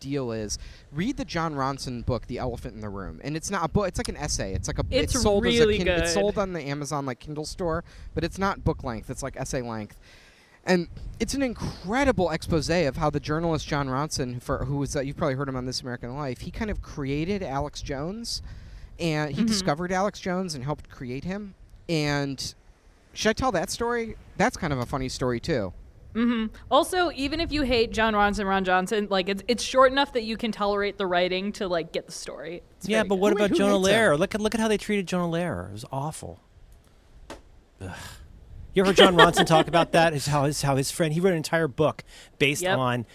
deal is. Read the John Ronson book, The Elephant in the Room, and it's not a book. It's like an essay. It's sold really as good. It's sold on the Amazon like Kindle store, but it's not book length. It's like essay length. And it's an incredible expose of how the journalist John Ronson, who was you've probably heard him on This American Life, he kind of created Alex Jones, and he discovered Alex Jones and helped create him. And should I tell that story? That's kind of a funny story too. Also, even if you hate Ron Johnson, like it's short enough that you can tolerate the writing to like get the story. It's Yeah, very but good. what Who about hates Jonah him? Lehrer? Look at how they treated Jonah Lehrer. It was awful. Ugh. You ever heard John Ronson talk about that? How his friend, he wrote an entire book based Yep. on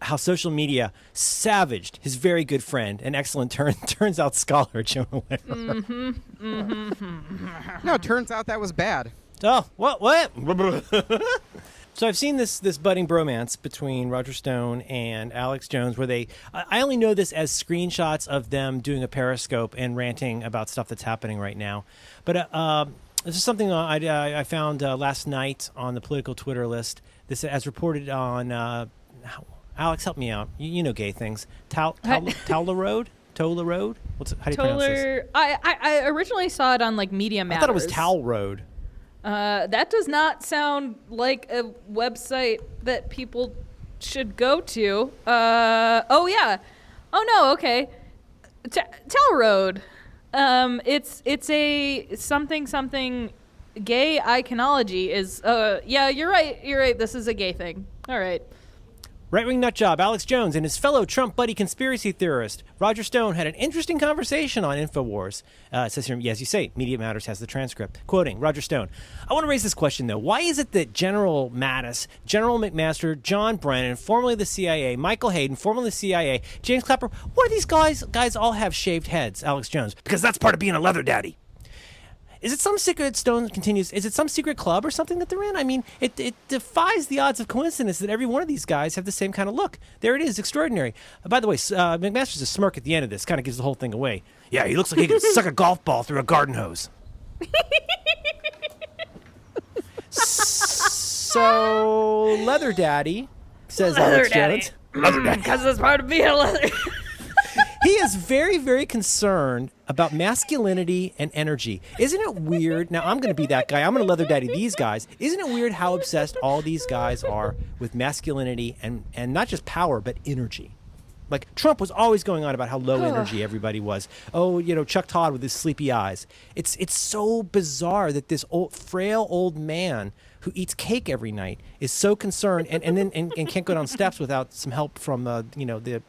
how social media savaged his very good friend and excellent turns out scholar Jonah Lehrer. No, it turns out that was bad. Oh, what? So I've seen this budding bromance between Roger Stone and Alex Jones, where I only know this as screenshots of them doing a Periscope and ranting about stuff that's happening right now. But this is something I found last night on the political Twitter list. This, as reported on, Alex, help me out. You know gay things. Tola Road? Tola Road? How do you pronounce this? I originally saw it on like Media I Matters. thought it was Towel Road. That does not sound like a website that people should go to. Oh yeah. Oh no. Okay. Tell Road. It's a something gay iconology is. Yeah, you're right. This is a gay thing. All right. Right-wing nutjob Alex Jones and his fellow Trump buddy conspiracy theorist Roger Stone had an interesting conversation on InfoWars. It says here, as you say, Media Matters has the transcript. Quoting Roger Stone, I want to raise this question, though. Why is it that General Mattis, General McMaster, John Brennan, formerly the CIA, Michael Hayden, formerly the CIA, James Clapper, why do these guys all have shaved heads, Alex Jones? Because that's part of being a leather daddy. Is it some secret, Stone continues, is it some secret club or something that they're in? I mean, it defies the odds of coincidence that every one of these guys have the same kind of look. There it is, extraordinary. By the way, McMaster's a smirk at the end of this, kind of gives the whole thing away. Yeah, he looks like he could suck a golf ball through a garden hose. So, Leather Daddy, says Alex Jones. Leather Daddy. Because it's part of being a leather. He is very, very concerned about masculinity and energy. Isn't it weird? Now, I'm going to be that guy. I'm going to leather daddy these guys. Isn't it weird how obsessed all these guys are with masculinity and not just power, but energy? Like, Trump was always going on about how low energy everybody was. Oh, Chuck Todd with his sleepy eyes. It's so bizarre that this frail old man who eats cake every night is so concerned and can't go down steps without some help from, the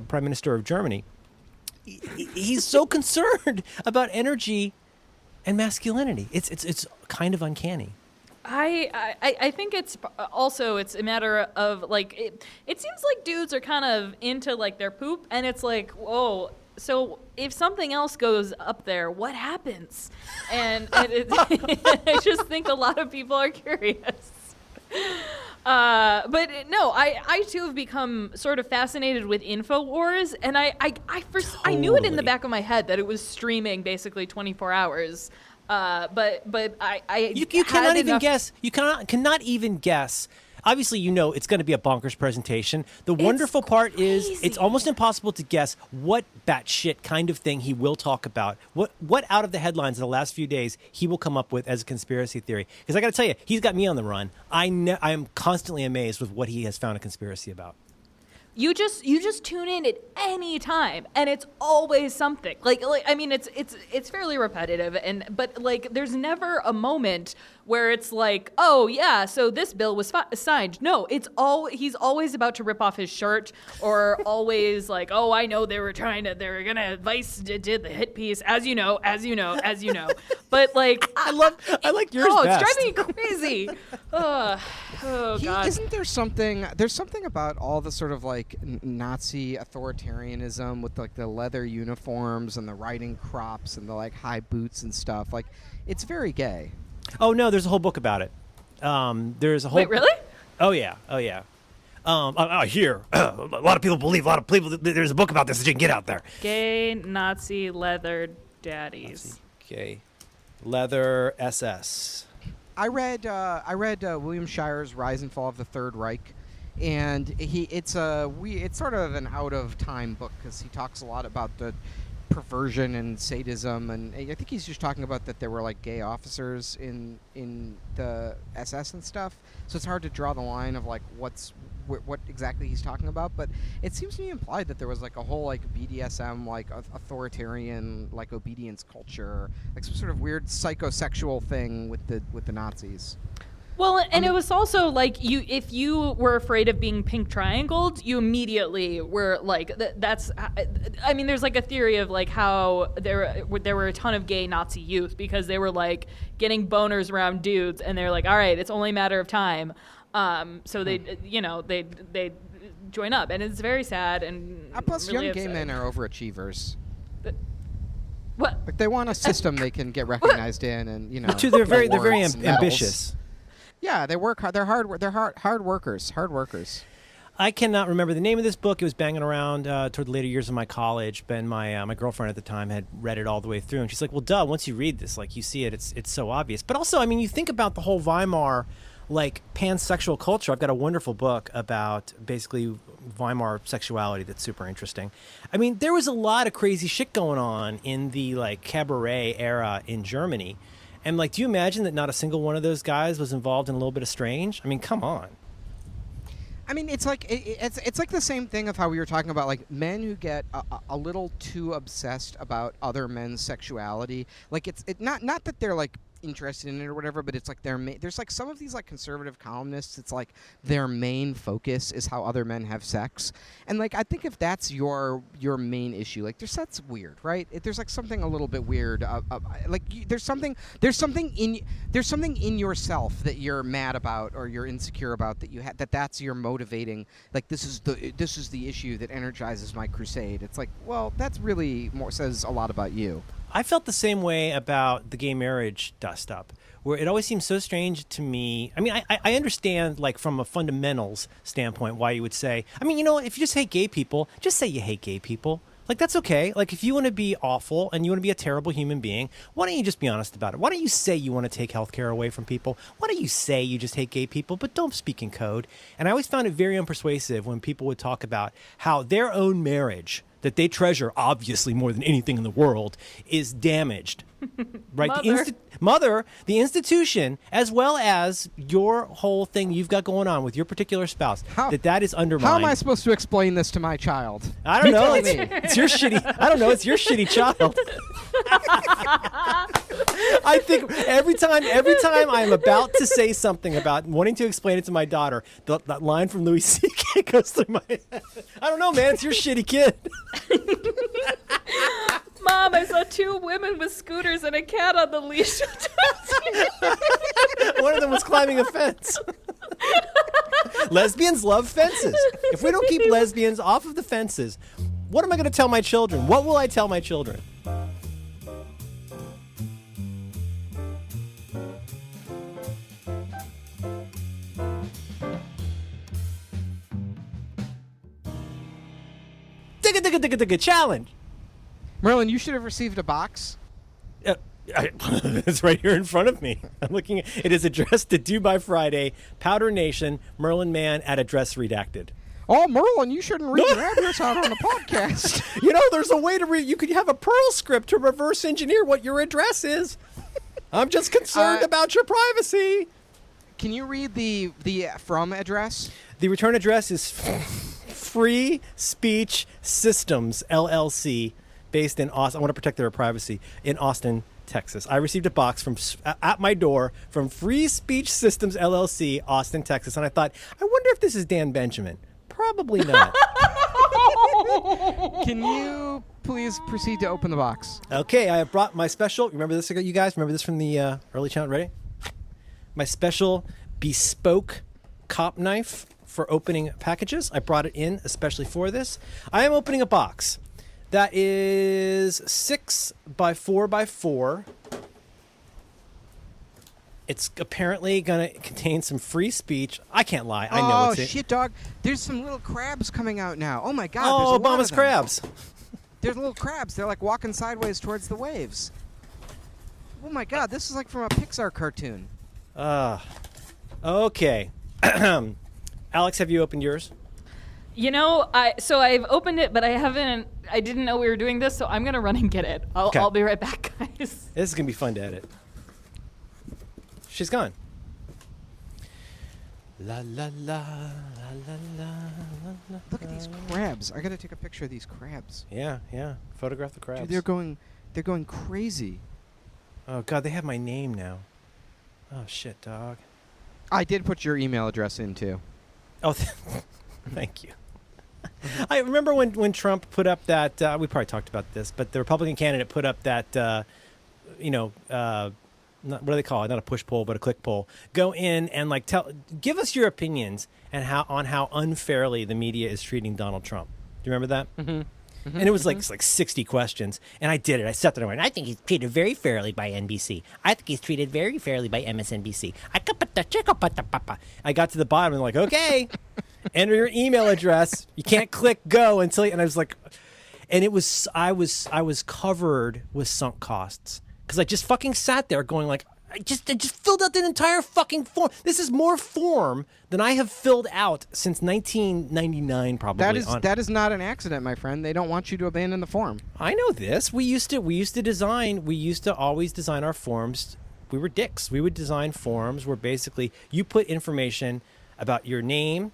Prime Minister of Germany. He's so concerned about energy and masculinity. It's kind of uncanny. I think it's a matter of like it seems like dudes are kind of into like their poop, and it's like, whoa, so if something else goes up there, what happens? And I just think a lot of people are curious. But no, I too have become sort of fascinated with InfoWars, and I knew it in the back of my head that it was streaming basically 24 hours. But I You cannot even guess. You cannot even guess obviously, it's going to be a bonkers presentation. The wonderful part is it's crazy. almost impossible to guess what batshit kind of thing he will talk about. What out of the headlines in the last few days he will come up with as a conspiracy theory. Because I got to tell you, he's got me on the run. I am constantly amazed with what he has found a conspiracy about. You just tune in at any time, and it's always something. Like I mean, it's fairly repetitive, but like there's never a moment where it's like, oh yeah, so this bill was signed. No, he's always about to rip off his shirt, or always like, oh, I know they were gonna Vice did the hit piece, as you know. But like, I like yours best. It's driving me crazy. Oh God. Isn't there something? There's something about all the sort of like Nazi authoritarianism with like the leather uniforms and the riding crops and the like high boots and stuff. Like, it's very gay. Oh no, there's a whole book about it. There's a whole. Wait, really? Oh yeah. I hear a lot of people believe. A lot of people. There's a book about this that you can get out there. Gay Nazi leather daddies. Okay. Leather SS. I read William Shirer's Rise and Fall of the Third Reich, and it's sort of an out of time book because he talks a lot about the perversion and sadism, and I think he's just talking about that there were like gay officers in the SS and stuff. So it's hard to draw the line of like what exactly he's talking about, but it seems to be implied that there was like a whole like BDSM like authoritarian like obedience culture, like some sort of weird psychosexual thing with the Nazis. Well, and it was also like if you were afraid of being pink triangled, you immediately were like, that's. I mean, there's like a theory of like how there were a ton of gay Nazi youth because they were like getting boners around dudes, and they're like, all right, it's only a matter of time. So they join up, and it's very sad and Plus, really young gay upsetting. men are overachievers. What? Like they want a system they can get recognized in, and They're very awards and medals. ambitious. Yeah, they work hard. They're hard workers. Hard workers. I cannot remember the name of this book. It was banging around toward the later years of my college. Ben, my girlfriend at the time, had read it all the way through, and she's like, "Well, duh. Once you read this, like you see it, it's so obvious." But also, I mean, you think about the whole Weimar, like pansexual culture. I've got a wonderful book about basically Weimar sexuality that's super interesting. I mean, there was a lot of crazy shit going on in the like cabaret era in Germany. And like, do you imagine that not a single one of those guys was involved in a little bit of strange? I mean, come on. I mean, it's like it's like the same thing of how we were talking about like men who get a little too obsessed about other men's sexuality. Like it's not that they're like interested in it or whatever, but it's like there's like some of these like conservative columnists, it's like their main focus is how other men have sex, and like I think if that's your main issue, like that's weird, right? There's like something a little bit weird, there's something in yourself that you're mad about or you're insecure about that that's your motivating, like this is the issue that energizes my crusade. It's like, well, that's really more says a lot about you. I felt the same way about the gay marriage dust-up, where it always seems so strange to me. I mean, I understand, like, from a fundamentals standpoint, why you would say, I mean, if you just hate gay people, just say you hate gay people. Like, that's okay. Like, if you want to be awful and you want to be a terrible human being, why don't you just be honest about it? Why don't you say you want to take health care away from people? Why don't you say you just hate gay people, but don't speak in code? And I always found it very unpersuasive when people would talk about how their own marriage, that they treasure obviously more than anything in the world, is damaged. Right? The institution, as well as your whole thing you've got going on with your particular spouse, that is undermined. How am I supposed to explain this to my child? I don't know. It's your shitty. I don't know. It's your shitty child. I think every time I'm about to say something about wanting to explain it to my daughter, that line from Louis C.K. goes through my head. I don't know, man. It's your shitty kid. Mom, I saw two women with scooters and a cat on the leash. One of them was climbing a fence. Lesbians love fences. If we don't keep lesbians off of the fences, what am I going to tell my children? What will I tell my children? Digga challenge. Merlin, you should have received a box. It's right here in front of me. I'm looking. It is addressed to Dubai Friday, Powder Nation, Merlin Mann at address redacted. Oh, Merlin, you shouldn't read your address out on the podcast. You know, there's a way to read. You could have a Perl script to reverse engineer what your address is. I'm just concerned about your privacy. Can you read the from address? The return address is Free Speech Systems LLC, based in Austin. I want to protect their privacy in Austin, Texas. I received a box at my door from Free Speech Systems LLC, Austin, Texas, and I thought, I wonder if this is Dan Benjamin. Probably not. Can you please proceed to open the box? Okay, I have brought my special. Remember this, you guys? Remember this from the early challenge? Ready? My special bespoke cop knife for opening packages. I brought it in especially for this. I am opening a box that is 6 by 4 by 4. It's apparently going to contain some free speech. I can't lie. I know it's it. Oh, shit, dog. There's some little crabs coming out now. Oh, my God. Oh, there's a lot Obama's of them. crabs. There's little crabs. They're like walking sideways towards the waves. Oh, my God. This is like from a Pixar cartoon. Okay. Alex, have you opened yours? You know, I've opened it, but I didn't know we were doing this, so I'm gonna run and get it. I'll be right back, guys. This is going to be fun to edit. She's gone. La la la la la la la. Look at these crabs. I got to take a picture of these crabs. Yeah. Photograph the crabs. Dude, they're going crazy. Oh God, they have my name now. Oh shit, dog. I did put your email address in, too. Oh, thank you. I remember when Trump put up that, we probably talked about this, but the Republican candidate put up that, what do they call it? Not a push poll, but a click poll. Go in and give us your opinions and on how unfairly the media is treating Donald Trump. Do you remember that? Mm-hmm. And it was like 60 questions, and I did it. I sat there and went, I think he's treated very fairly by NBC. I think he's treated very fairly by MSNBC. I got to the bottom and okay, enter your email address. You can't click go until, and I was like, and it was, I was covered with sunk costs because I just fucking sat there going I just filled out the entire fucking form. This is more form than I have filled out since 1999, probably. That is not an accident, my friend. They don't want you to abandon the form. I know this. We used to always design our forms. We were dicks. We would design forms where basically you put information about your name,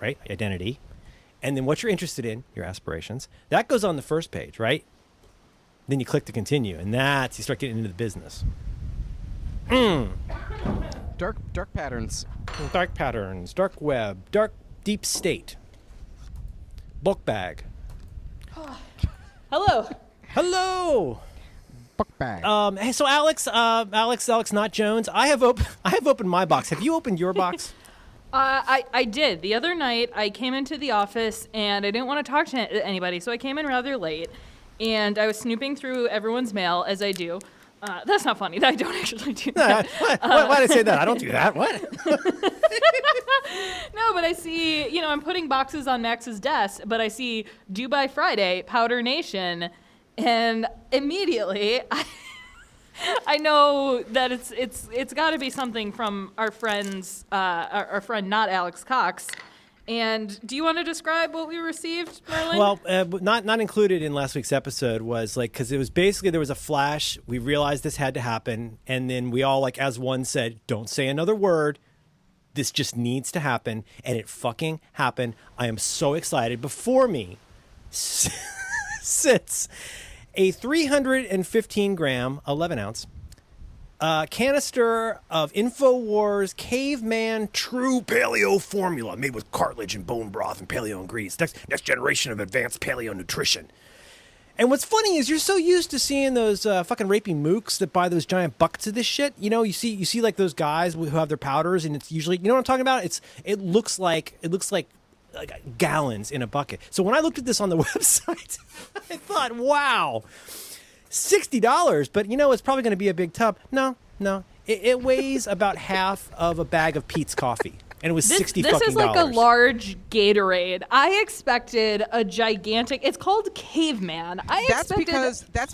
right, identity, and then what you're interested in, your aspirations. That goes on the first page, right? Then you click to continue, and you start getting into the business. Dark patterns. Dark patterns, dark web, dark deep state. Book bag. Hello. Book bag. Hey, so Alex, not Jones. I have opened my box. Have you opened your box? I did. The other night, I came into the office, and I didn't want to talk to anybody, so I came in rather late, and I was snooping through everyone's mail, as I do. That's not funny. I don't actually do that. Why did I say that? I don't do that. What? No, but I see, I'm putting boxes on Max's desk, but I see Dubai Friday, Powder Nation, and immediately I know that it's got to be something from our friends, our friend not Alex Cox. And do you want to describe what we received, Merlin? Well, not included in last week's episode was because it was basically there was a flash. We realized this had to happen, and then we all as one said, "Don't say another word. This just needs to happen," and it fucking happened. I am so excited. Before me sits a 315-gram, 11-ounce canister of InfoWars Caveman True Paleo Formula made with cartilage and bone broth and paleo ingredients. Next generation of advanced paleo nutrition. And what's funny is you're so used to seeing those fucking rapey mooks that buy those giant buckets of this shit. You see those guys who have their powders, and it's usually, you know what I'm talking about? It looks like gallons in a bucket. So when I looked at this on the website, I thought, wow. $60, but it's probably going to be a big tub. No. It weighs about half of a bag of Pete's coffee. And it was $60 This fucking is like a dollars. large Gatorade. I expected a gigantic. It's called Caveman. That's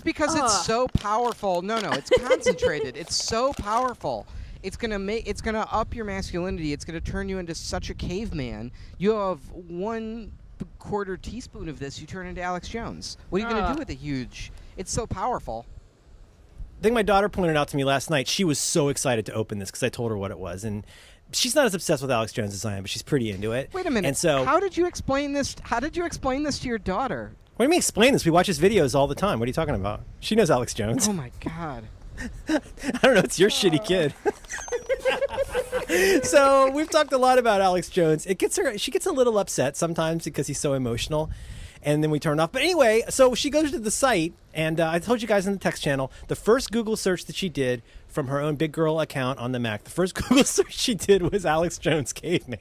because it's so powerful. No, it's concentrated. It's so powerful. It's gonna up your masculinity. It's gonna turn you into such a caveman. You have 1/4 teaspoon of this, you turn into Alex Jones. What are you gonna do with a huge? It's so powerful. I think my daughter pointed out to me last night. She was so excited to open this because I told her what it was, and she's not as obsessed with Alex Jones as I am, but she's pretty into it. Wait a minute. And so, how did you explain this? How did you explain this to your daughter? what do you mean explain this? We watch his videos all the time. What are you talking about? She knows Alex Jones. Oh my God. I don't know. It's your shitty kid. So we've talked a lot about Alex Jones. It gets her. She gets a little upset sometimes because he's so emotional, and then we turn off. But anyway, so she goes to the site, and I told you guys in the text channel the first Google search that she did from her own big girl account on the Mac. The first Google search she did was Alex Jones Caveman.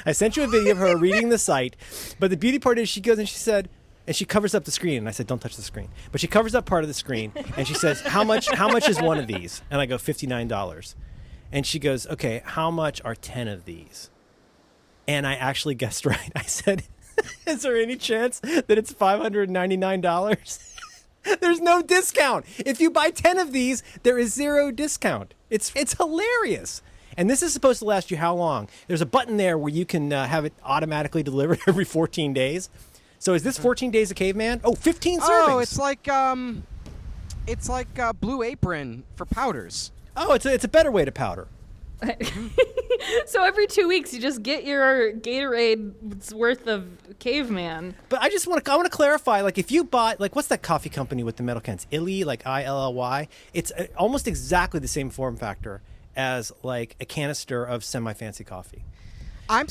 I sent you a video of her reading the site, but the beauty part is she goes and she said. And she covers up the screen, and I said, "Don't touch the screen." But she covers up part of the screen, and she says, "How much is one of these?" And I go, $59. And she goes, "Okay, how much are 10 of these?" And I actually guessed right. I said, "Is there any chance that it's $599?" There's no discount. If you buy 10 of these, there is 0 discount. It's hilarious. And this is supposed to last you how long? There's a button there where you can have it automatically delivered every 14 days. So is this 14 days of Caveman? Oh, 15 servings. Oh, it's like Blue Apron for powders. Oh, it's a better way to powder. So every 2 weeks, you just get your Gatorade's worth of Caveman. But I want to clarify, like if you bought, like what's that coffee company with the metal cans? Illy, like Illy. It's almost exactly the same form factor as like a canister of semi-fancy coffee. I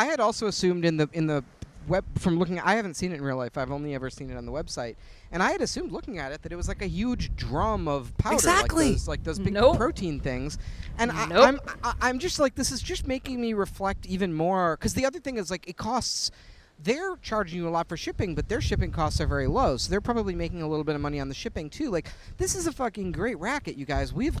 had also assumed in the web from looking. I haven't seen it in real life. I've only ever seen it on the website, and I had assumed looking at it that it was like a huge drum of powder, Exactly. like those big Nope. protein things. And Nope. I'm just like, this is just making me reflect even more. Because the other thing is like it costs. They're charging you a lot for shipping, but their shipping costs are very low, so they're probably making a little bit of money on the shipping too. Like this is a fucking great racket, you guys. We have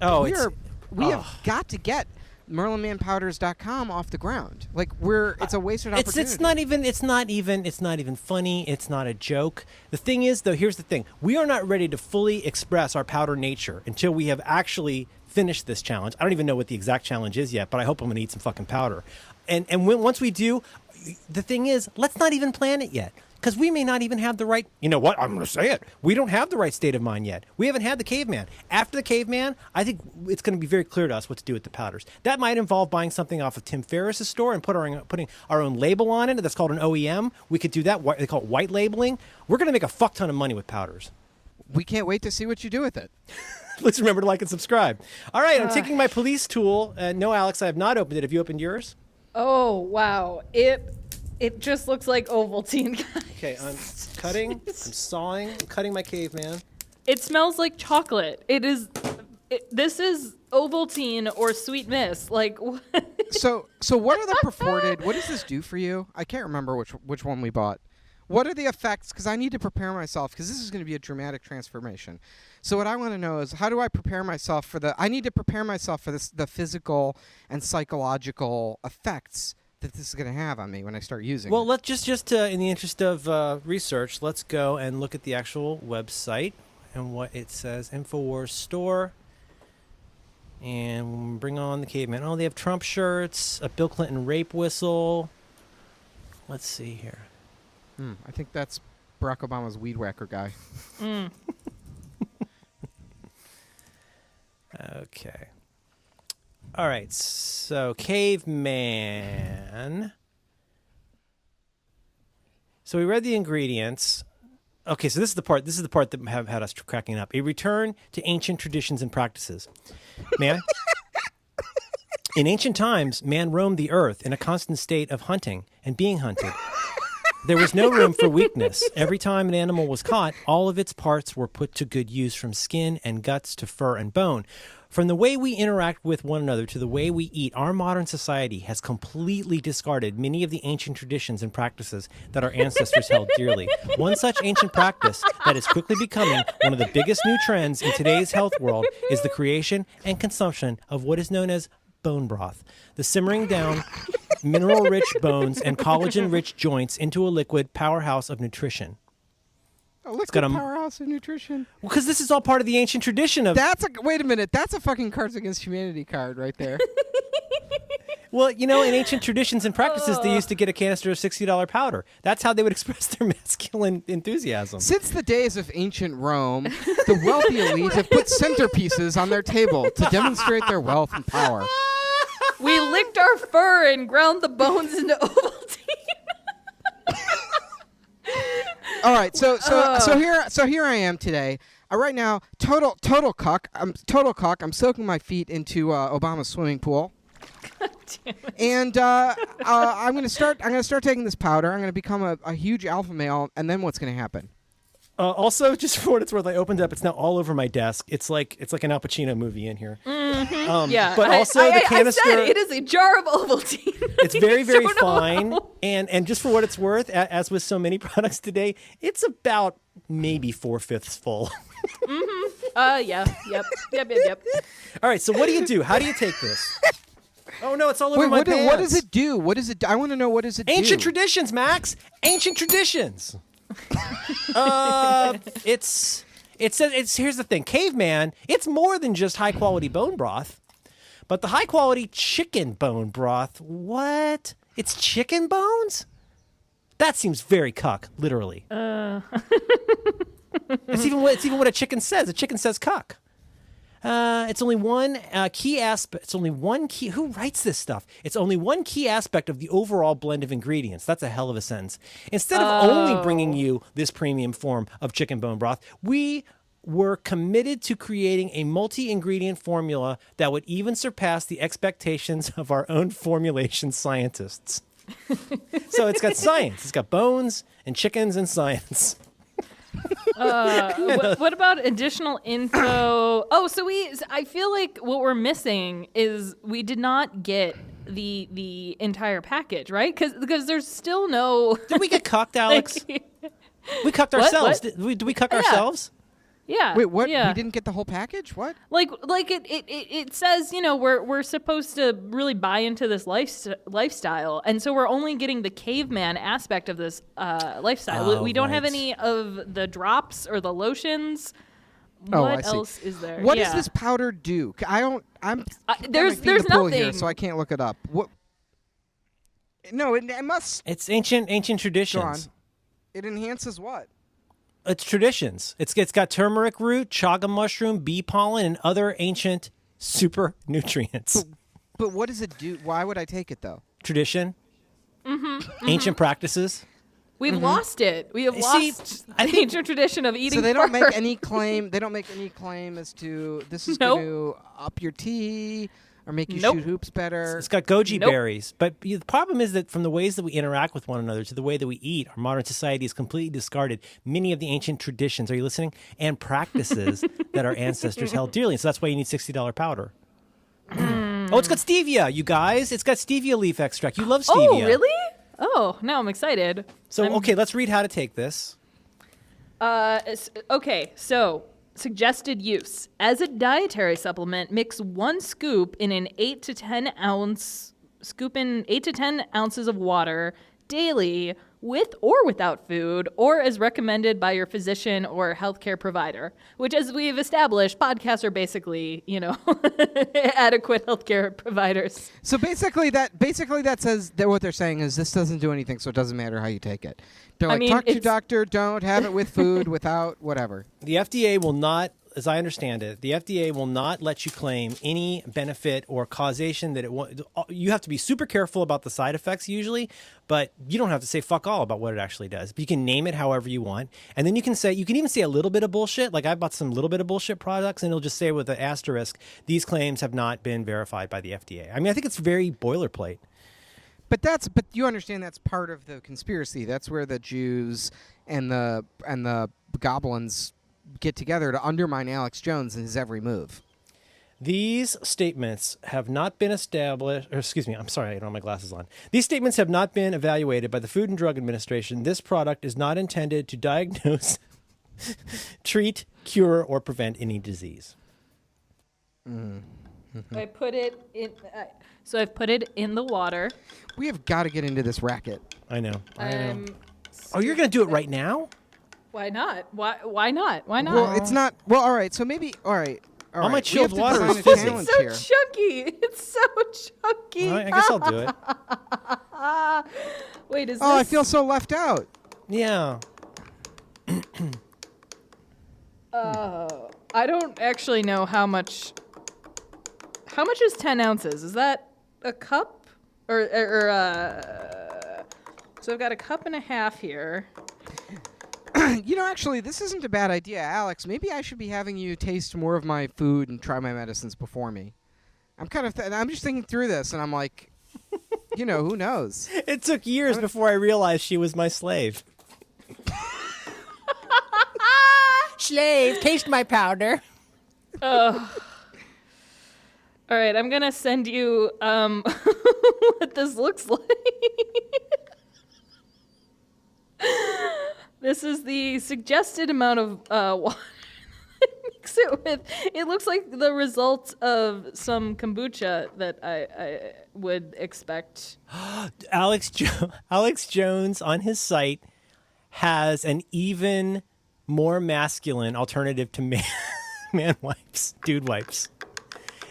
got to get MerlinManPowders.com off the ground. Like it's a wasted opportunity. It's not even funny. It's not a joke. The thing is, though, here's the thing: we are not ready to fully express our powder nature until we have actually finished this challenge. I don't even know what the exact challenge is yet, but I hope I'm going to eat some fucking powder. And once we do, the thing is, let's not even plan it yet. Because we may not even have the right, you know what, I'm going to say it. We don't have the right state of mind yet. We haven't had the Caveman. After the Caveman, I think it's going to be very clear to us what to do with the powders. That might involve buying something off of Tim Ferriss's store and putting our own label on it. That's called an OEM. We could do that. They call it white labeling. We're going to make a fuck ton of money with powders. We can't wait to see what you do with it. Please remember to like and subscribe. All right, I'm taking my police tool. No, Alex, I have not opened it. Have you opened yours? Oh, wow. It just looks like Ovaltine, guys. Okay, I'm cutting, I'm sawing, I'm cutting my Caveman. It smells like chocolate. This is Ovaltine or Sweet Miss. Like, what? So what are the purported? What does this do for you? I can't remember which one we bought. What are the effects? Because I need to prepare myself because this is going to be a dramatic transformation. So what I want to know is how do I prepare myself for I need to prepare myself for the physical and psychological effects that this is going to have on me when I start using it. Well, let's just in the interest of research, let's go and look at the actual website and what it says. InfoWars store. And bring on the Caveman. Oh, they have Trump shirts, a Bill Clinton rape whistle. Let's see here. I think that's Barack Obama's weed whacker guy. Okay. All right, so Caveman. So we read the ingredients. Okay, so this is the part that have had us cracking up. A return to ancient traditions and practices. Man, in ancient times, man roamed the earth in a constant state of hunting and being hunted. There was no room for weakness. Every time an animal was caught, all of its parts were put to good use, from skin and guts to fur and bone. From the way we interact with one another to the way we eat, our modern society has completely discarded many of the ancient traditions and practices that our ancestors held dearly. One such ancient practice that is quickly becoming one of the biggest new trends in today's health world is the creation and consumption of what is known as bone broth. The simmering down mineral-rich bones and collagen-rich joints into a liquid powerhouse of nutrition. A liquid got a- powerhouse of nutrition. Because this is all part of the ancient tradition of... Wait a minute. That's a fucking Cards Against Humanity card right there. Well, in ancient traditions and practices, they used to get a canister of $60 powder. That's how they would express their masculine enthusiasm. Since the days of ancient Rome, the wealthy elite have put centerpieces on their table to demonstrate their wealth and power. We licked our fur and ground the bones into Ovaltine. All right, so here I am today. Right now, total cuck. I'm soaking my feet into Obama's swimming pool. And I'm gonna start taking this powder. I'm gonna become a huge alpha male, and then what's gonna happen? Also, just for what it's worth, I opened up. It's now all over my desk. It's like an Al Pacino movie in here. Yeah, but also the canister. I said it is a jar of Ovaltine. It's very, very Don't fine. know. And just for what it's worth, as with so many products today, it's about maybe 4/5 full. Yeah. Yep. All right. So what do? How do you take this? Oh no, it's all over Wait, my what pants. does it do? What does it? I want to know what does it do? Ancient traditions, Max. Ancient traditions. It says here's the thing. Caveman, it's more than just high quality bone broth, but the high quality chicken bone broth. What? It's chicken bones? That seems very cuck, literally. It's even what a chicken says. A chicken says cuck. It's only one key aspect. It's only one key. Who writes this stuff? It's only one key aspect of the overall blend of ingredients. That's a hell of a sentence. Instead of only bringing you this premium form of chicken bone broth, we were committed to creating a multi-ingredient formula that would even surpass the expectations of our own formulation scientists. So it's got science. It's got bones and chickens and science. What about additional info? Oh, I feel like what we're missing is we did not get the entire package, right? Because there's still no. Did we get cucked, Alex? We cucked ourselves. What? Did we cuck Yeah. ourselves? Yeah. Wait, what? Yeah. We didn't get the whole package? What? Like it says, we're supposed to really buy into this lifestyle, and so we're only getting the caveman aspect of this lifestyle. Oh, we don't have right. any of the drops or the lotions. Oh, I What see. else is there? What Yeah. does this powder do? I'm there's there's nothing. here, so I can't look it up. What? No, it must. It's ancient traditions. Go on. It enhances what? It's traditions. It's got turmeric root, chaga mushroom, bee pollen, and other ancient super nutrients. But what does it do? Why would I take it though? Tradition. Ancient practices. We've lost it. We have See, lost I the think- ancient tradition of eating. So they don't fur. make any claim. They don't make any claim as to this is Nope. going to up your tea or make you Nope. shoot hoops better. It's got goji Nope. berries. But the problem is that from the ways that we interact with one another to the way that we eat, our modern society has completely discarded many of the ancient traditions. Are you listening? And practices that our ancestors held dearly. So that's why you need $60 powder. Oh, it's got stevia, you guys. It's got stevia leaf extract. You love stevia. Oh, really? Oh, now I'm excited. So, okay, let's read how to take this. Okay, so suggested use as a dietary supplement. Mix 1 scoop in an 8 to 10 ounces of water daily, with or without food, or as recommended by your physician or healthcare provider. Which, as we've established, podcasts are basically, adequate healthcare providers. So basically that says that what they're saying is this doesn't do anything, so it doesn't matter how you take it. They're I like, mean, talk to your it's- doctor, don't have it with food, without whatever. The FDA will not, as I understand it, the FDA will not let you claim any benefit or causation that it won't. You have to be super careful about the side effects usually, but you don't have to say fuck all about what it actually does. But you can name it however you want. And then you can even say a little bit of bullshit. Like I bought some little bit of bullshit products and it'll just say with an asterisk, these claims have not been verified by the FDA. I mean, I think it's very boilerplate. But you understand that's part of the conspiracy. That's where the Jews and the goblins get together to undermine Alex Jones in his every move. These statements have not been established, or excuse me, I'm sorry, I don't have my glasses on. These statements have not been evaluated by the Food and Drug Administration. This product is not intended to diagnose, treat, cure, or prevent any disease. I put it in. So I've put it in the water. We have got to get into this racket. I know. I'm Oh, you're going to do it right now? Why not? Why not? Why not? Well, it's not. Well, all right. So maybe. All right. All All my right. chilled we have to water is design a fizzy. challenge so here. chunky. It's so chunky. All right, I guess I'll do it. Wait, is Oh, I this? feel so left out. Yeah. I don't actually know how much. How much is 10 ounces? Is that a cup? So I've got a cup and a half here. You know, actually, this isn't a bad idea, Alex. Maybe I should be having you taste more of my food and try my medicines before me. I'm kind of. I'm just thinking through this, and I'm like, you know, who knows? It took years before I realized she was my slave. Slave, taste my powder. All right, I'm gonna send you what this looks like. This is the suggested amount of water I mix it with. It looks like the result of some kombucha that I would expect. Alex Jones on his site has an even more masculine alternative to man wipes, dude wipes.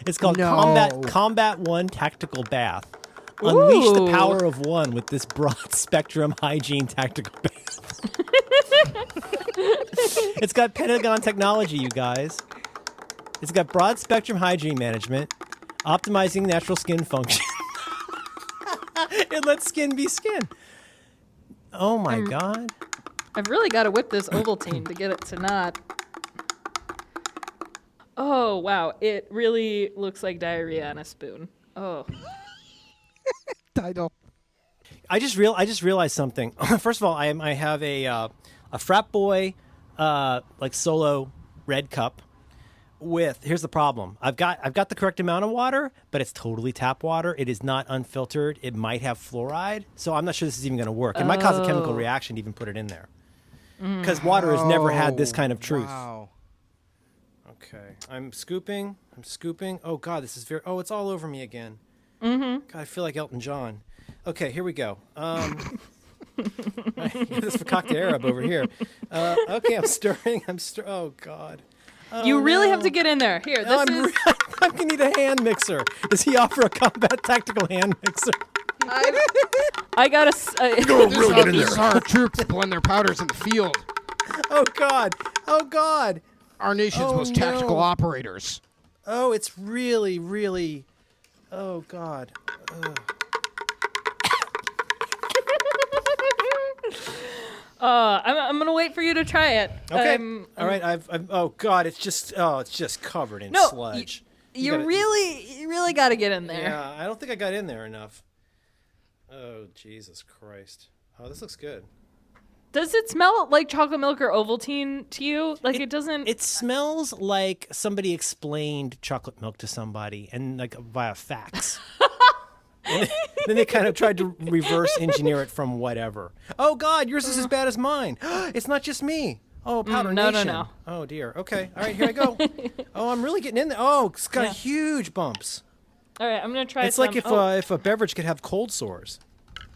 It's called No. Combat One Tactical Bath. Unleash the Ooh. power of one with this broad spectrum hygiene tactical bath. It's got Pentagon technology, you guys. It's got broad spectrum hygiene management, optimizing natural skin function. It lets skin be skin. Oh my God. I've really got to whip this Ovaltine to get it to not. Oh, wow. It really looks like diarrhea on a spoon. Oh. Title. I just realized something. First of all, I have a frat boy like solo red cup with. Here's the problem. I've got the correct amount of water, but it's totally tap water. It is not unfiltered. It might have fluoride, so I'm not sure this is even going to work. It might cause a chemical reaction to even put it in there, because water has never had this kind of truth. Wow. Okay, I'm scooping. Oh God, this is very. Oh, it's all over me again. God, I feel like Elton John. Okay, here we go. This for cocktail Arab over here. Okay, I'm stirring. Oh God. Oh, You really no. have to get in there. Here, No, this is. I'm gonna need a hand mixer. Does he offer a combat tactical hand mixer? I got This is how our troops blend their powders in the field. Oh God. Oh God. Our nation's Oh, most tactical no. operators. Oh, it's really, really. Oh God. I'm gonna wait for you to try it. Okay. All right. I've. Oh God. It's just covered in No, sludge. You gotta- really got to get in there. Yeah, I don't think I got in there enough. Oh Jesus Christ! Oh, this looks good. Does it smell like chocolate milk or Ovaltine to you? Like it doesn't. It smells like somebody explained chocolate milk to somebody and like via fax. And then they kind of tried to reverse engineer it from whatever. Oh God, yours is as bad as mine. It's not just me. Oh, Powder no, Nation. no. Oh dear. Okay. All right, here I go. Oh, I'm really getting in there. Oh, it's got Yeah. huge bumps. All right, I'm gonna try. It's some. like if a beverage could have cold sores.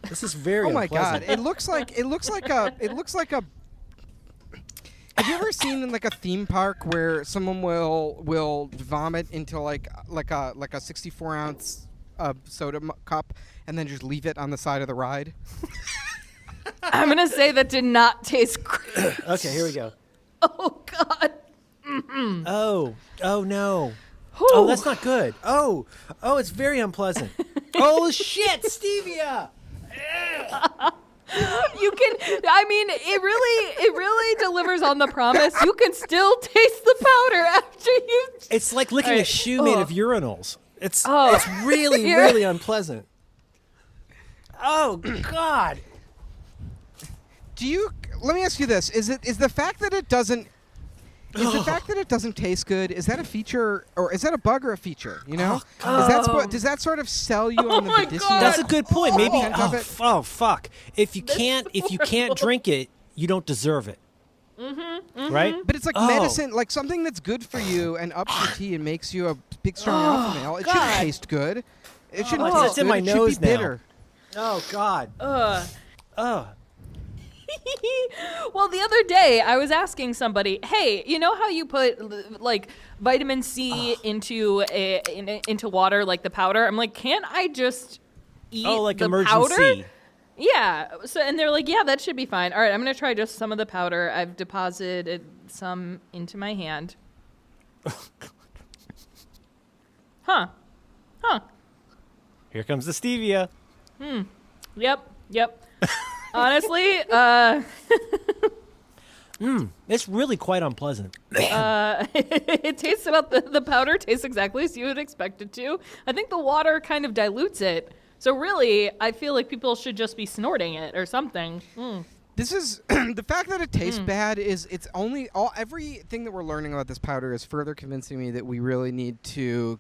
This is very. Oh my unpleasant. God! It looks like a. Have you ever seen in like a theme park where someone will vomit into like a 64-ounce soda cup and then just leave it on the side of the ride? I'm gonna say that did not taste great. Okay, here we go. Oh God. Oh no. Oh, that's not good. Oh, it's very unpleasant. Oh shit, stevia. You can. I mean, it really delivers on the promise. You can still taste the powder after you. It's like licking a Alright. shoe made of urinals. It's Oh. it's really You're- really unpleasant. Oh God. Let me ask you this: is the fact that it doesn't taste good? Is that a feature or is that a bug or a feature? You know, does that sort of sell you on the my medicinal? God. That's a good point. Maybe. Content of it? Oh fuck. If you can't drink it, you don't deserve it. Right? But it's like Oh. medicine, like something that's good for you and ups your tea and makes you a big strong alpha male. It shouldn't taste good. It shouldn't What's taste in good. my It nose should be now? bitter. Oh God. Ugh. Oh. Well, the other day I was asking somebody, "Hey, you know how you put like vitamin C into water, like the powder?" I'm like, "Can't I just eat Oh, like the emergency. powder?" Yeah. So, and they're like, "Yeah, that should be fine." All right, I'm gonna try just some of the powder. I've deposited some into my hand. Huh. Here comes the stevia. Yep. Honestly, It's really quite unpleasant. it tastes about the powder tastes exactly as you would expect it to. I think the water kind of dilutes it. So really, I feel like people should just be snorting it or something. This is the fact that it tastes bad is it's only everything that we're learning about this powder is further convincing me that we really need to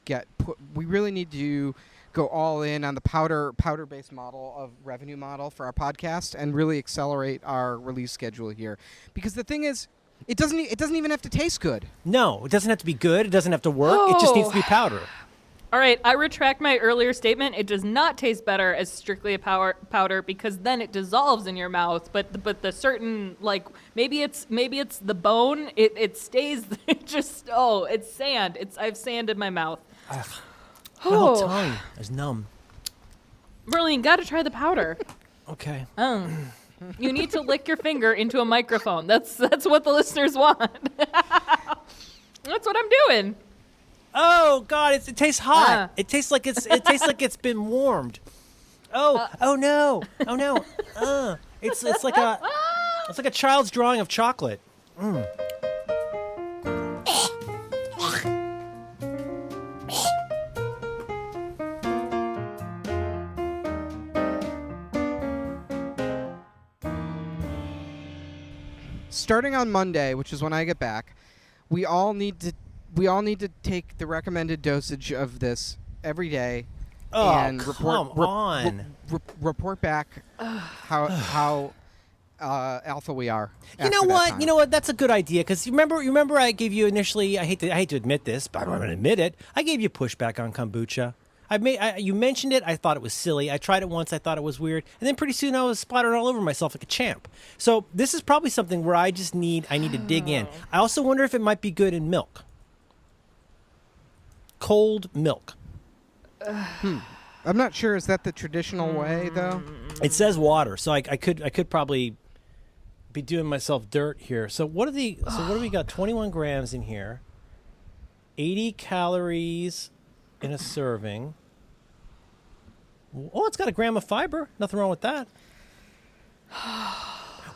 go all in on the powder based model of revenue model for our podcast and really accelerate our release schedule here, because the thing is it doesn't even have to taste good. No, it doesn't have to be good. It doesn't have to work. It just needs to be powder. All right, I retract my earlier statement. It does not taste better as strictly a powder because then it dissolves in your mouth. But the certain, like, maybe it's the bone. It stays. It's sand. I have sand in my mouth. My whole tongue is numb. Merlene, gotta try the powder. Okay. You need to lick your finger into a microphone. That's what the listeners want. That's what I'm doing. Oh God, it tastes hot. It tastes like it's been warmed. Oh no. It's like a child's drawing of chocolate. Starting on Monday, which is when I get back, we all need to take the recommended dosage of this every day. Oh, and come on. report back how alpha we are. You know what? That's a good idea because remember I gave you initially. I hate to admit this, but I'm going to admit it. I gave you pushback on kombucha. You mentioned it. I thought it was silly. I tried it once. I thought it was weird, and then pretty soon I was splattering all over myself like a champ. So this is probably something where I need to dig in. I also wonder if it might be good in milk. Cold milk. I'm not sure. Is that the traditional way, though? It says water, so I could probably be doing myself dirt here. So what do we got? 21 grams in here. 80 calories in a serving. Oh, it's got a gram of fiber. Nothing wrong with that.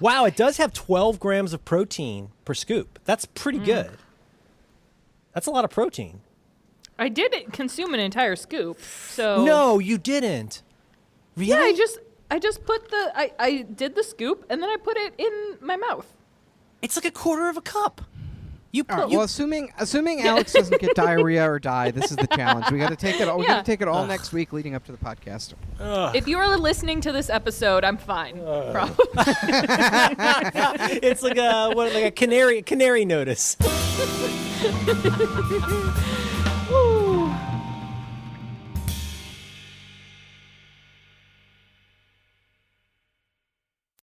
Wow, it does have 12 grams of protein per scoop. That's pretty good. That's a lot of protein. I did consume an entire scoop. So No, you didn't. Really? yeah, I just put I did the scoop and then I put it in my mouth. It's like a quarter of a cup. All right, well, assuming Alex doesn't get diarrhea or die, this is the challenge. We got to take it. We got to take it all next week, leading up to the podcast. If you are listening to this episode, I'm fine. Probably. It's like a canary notice.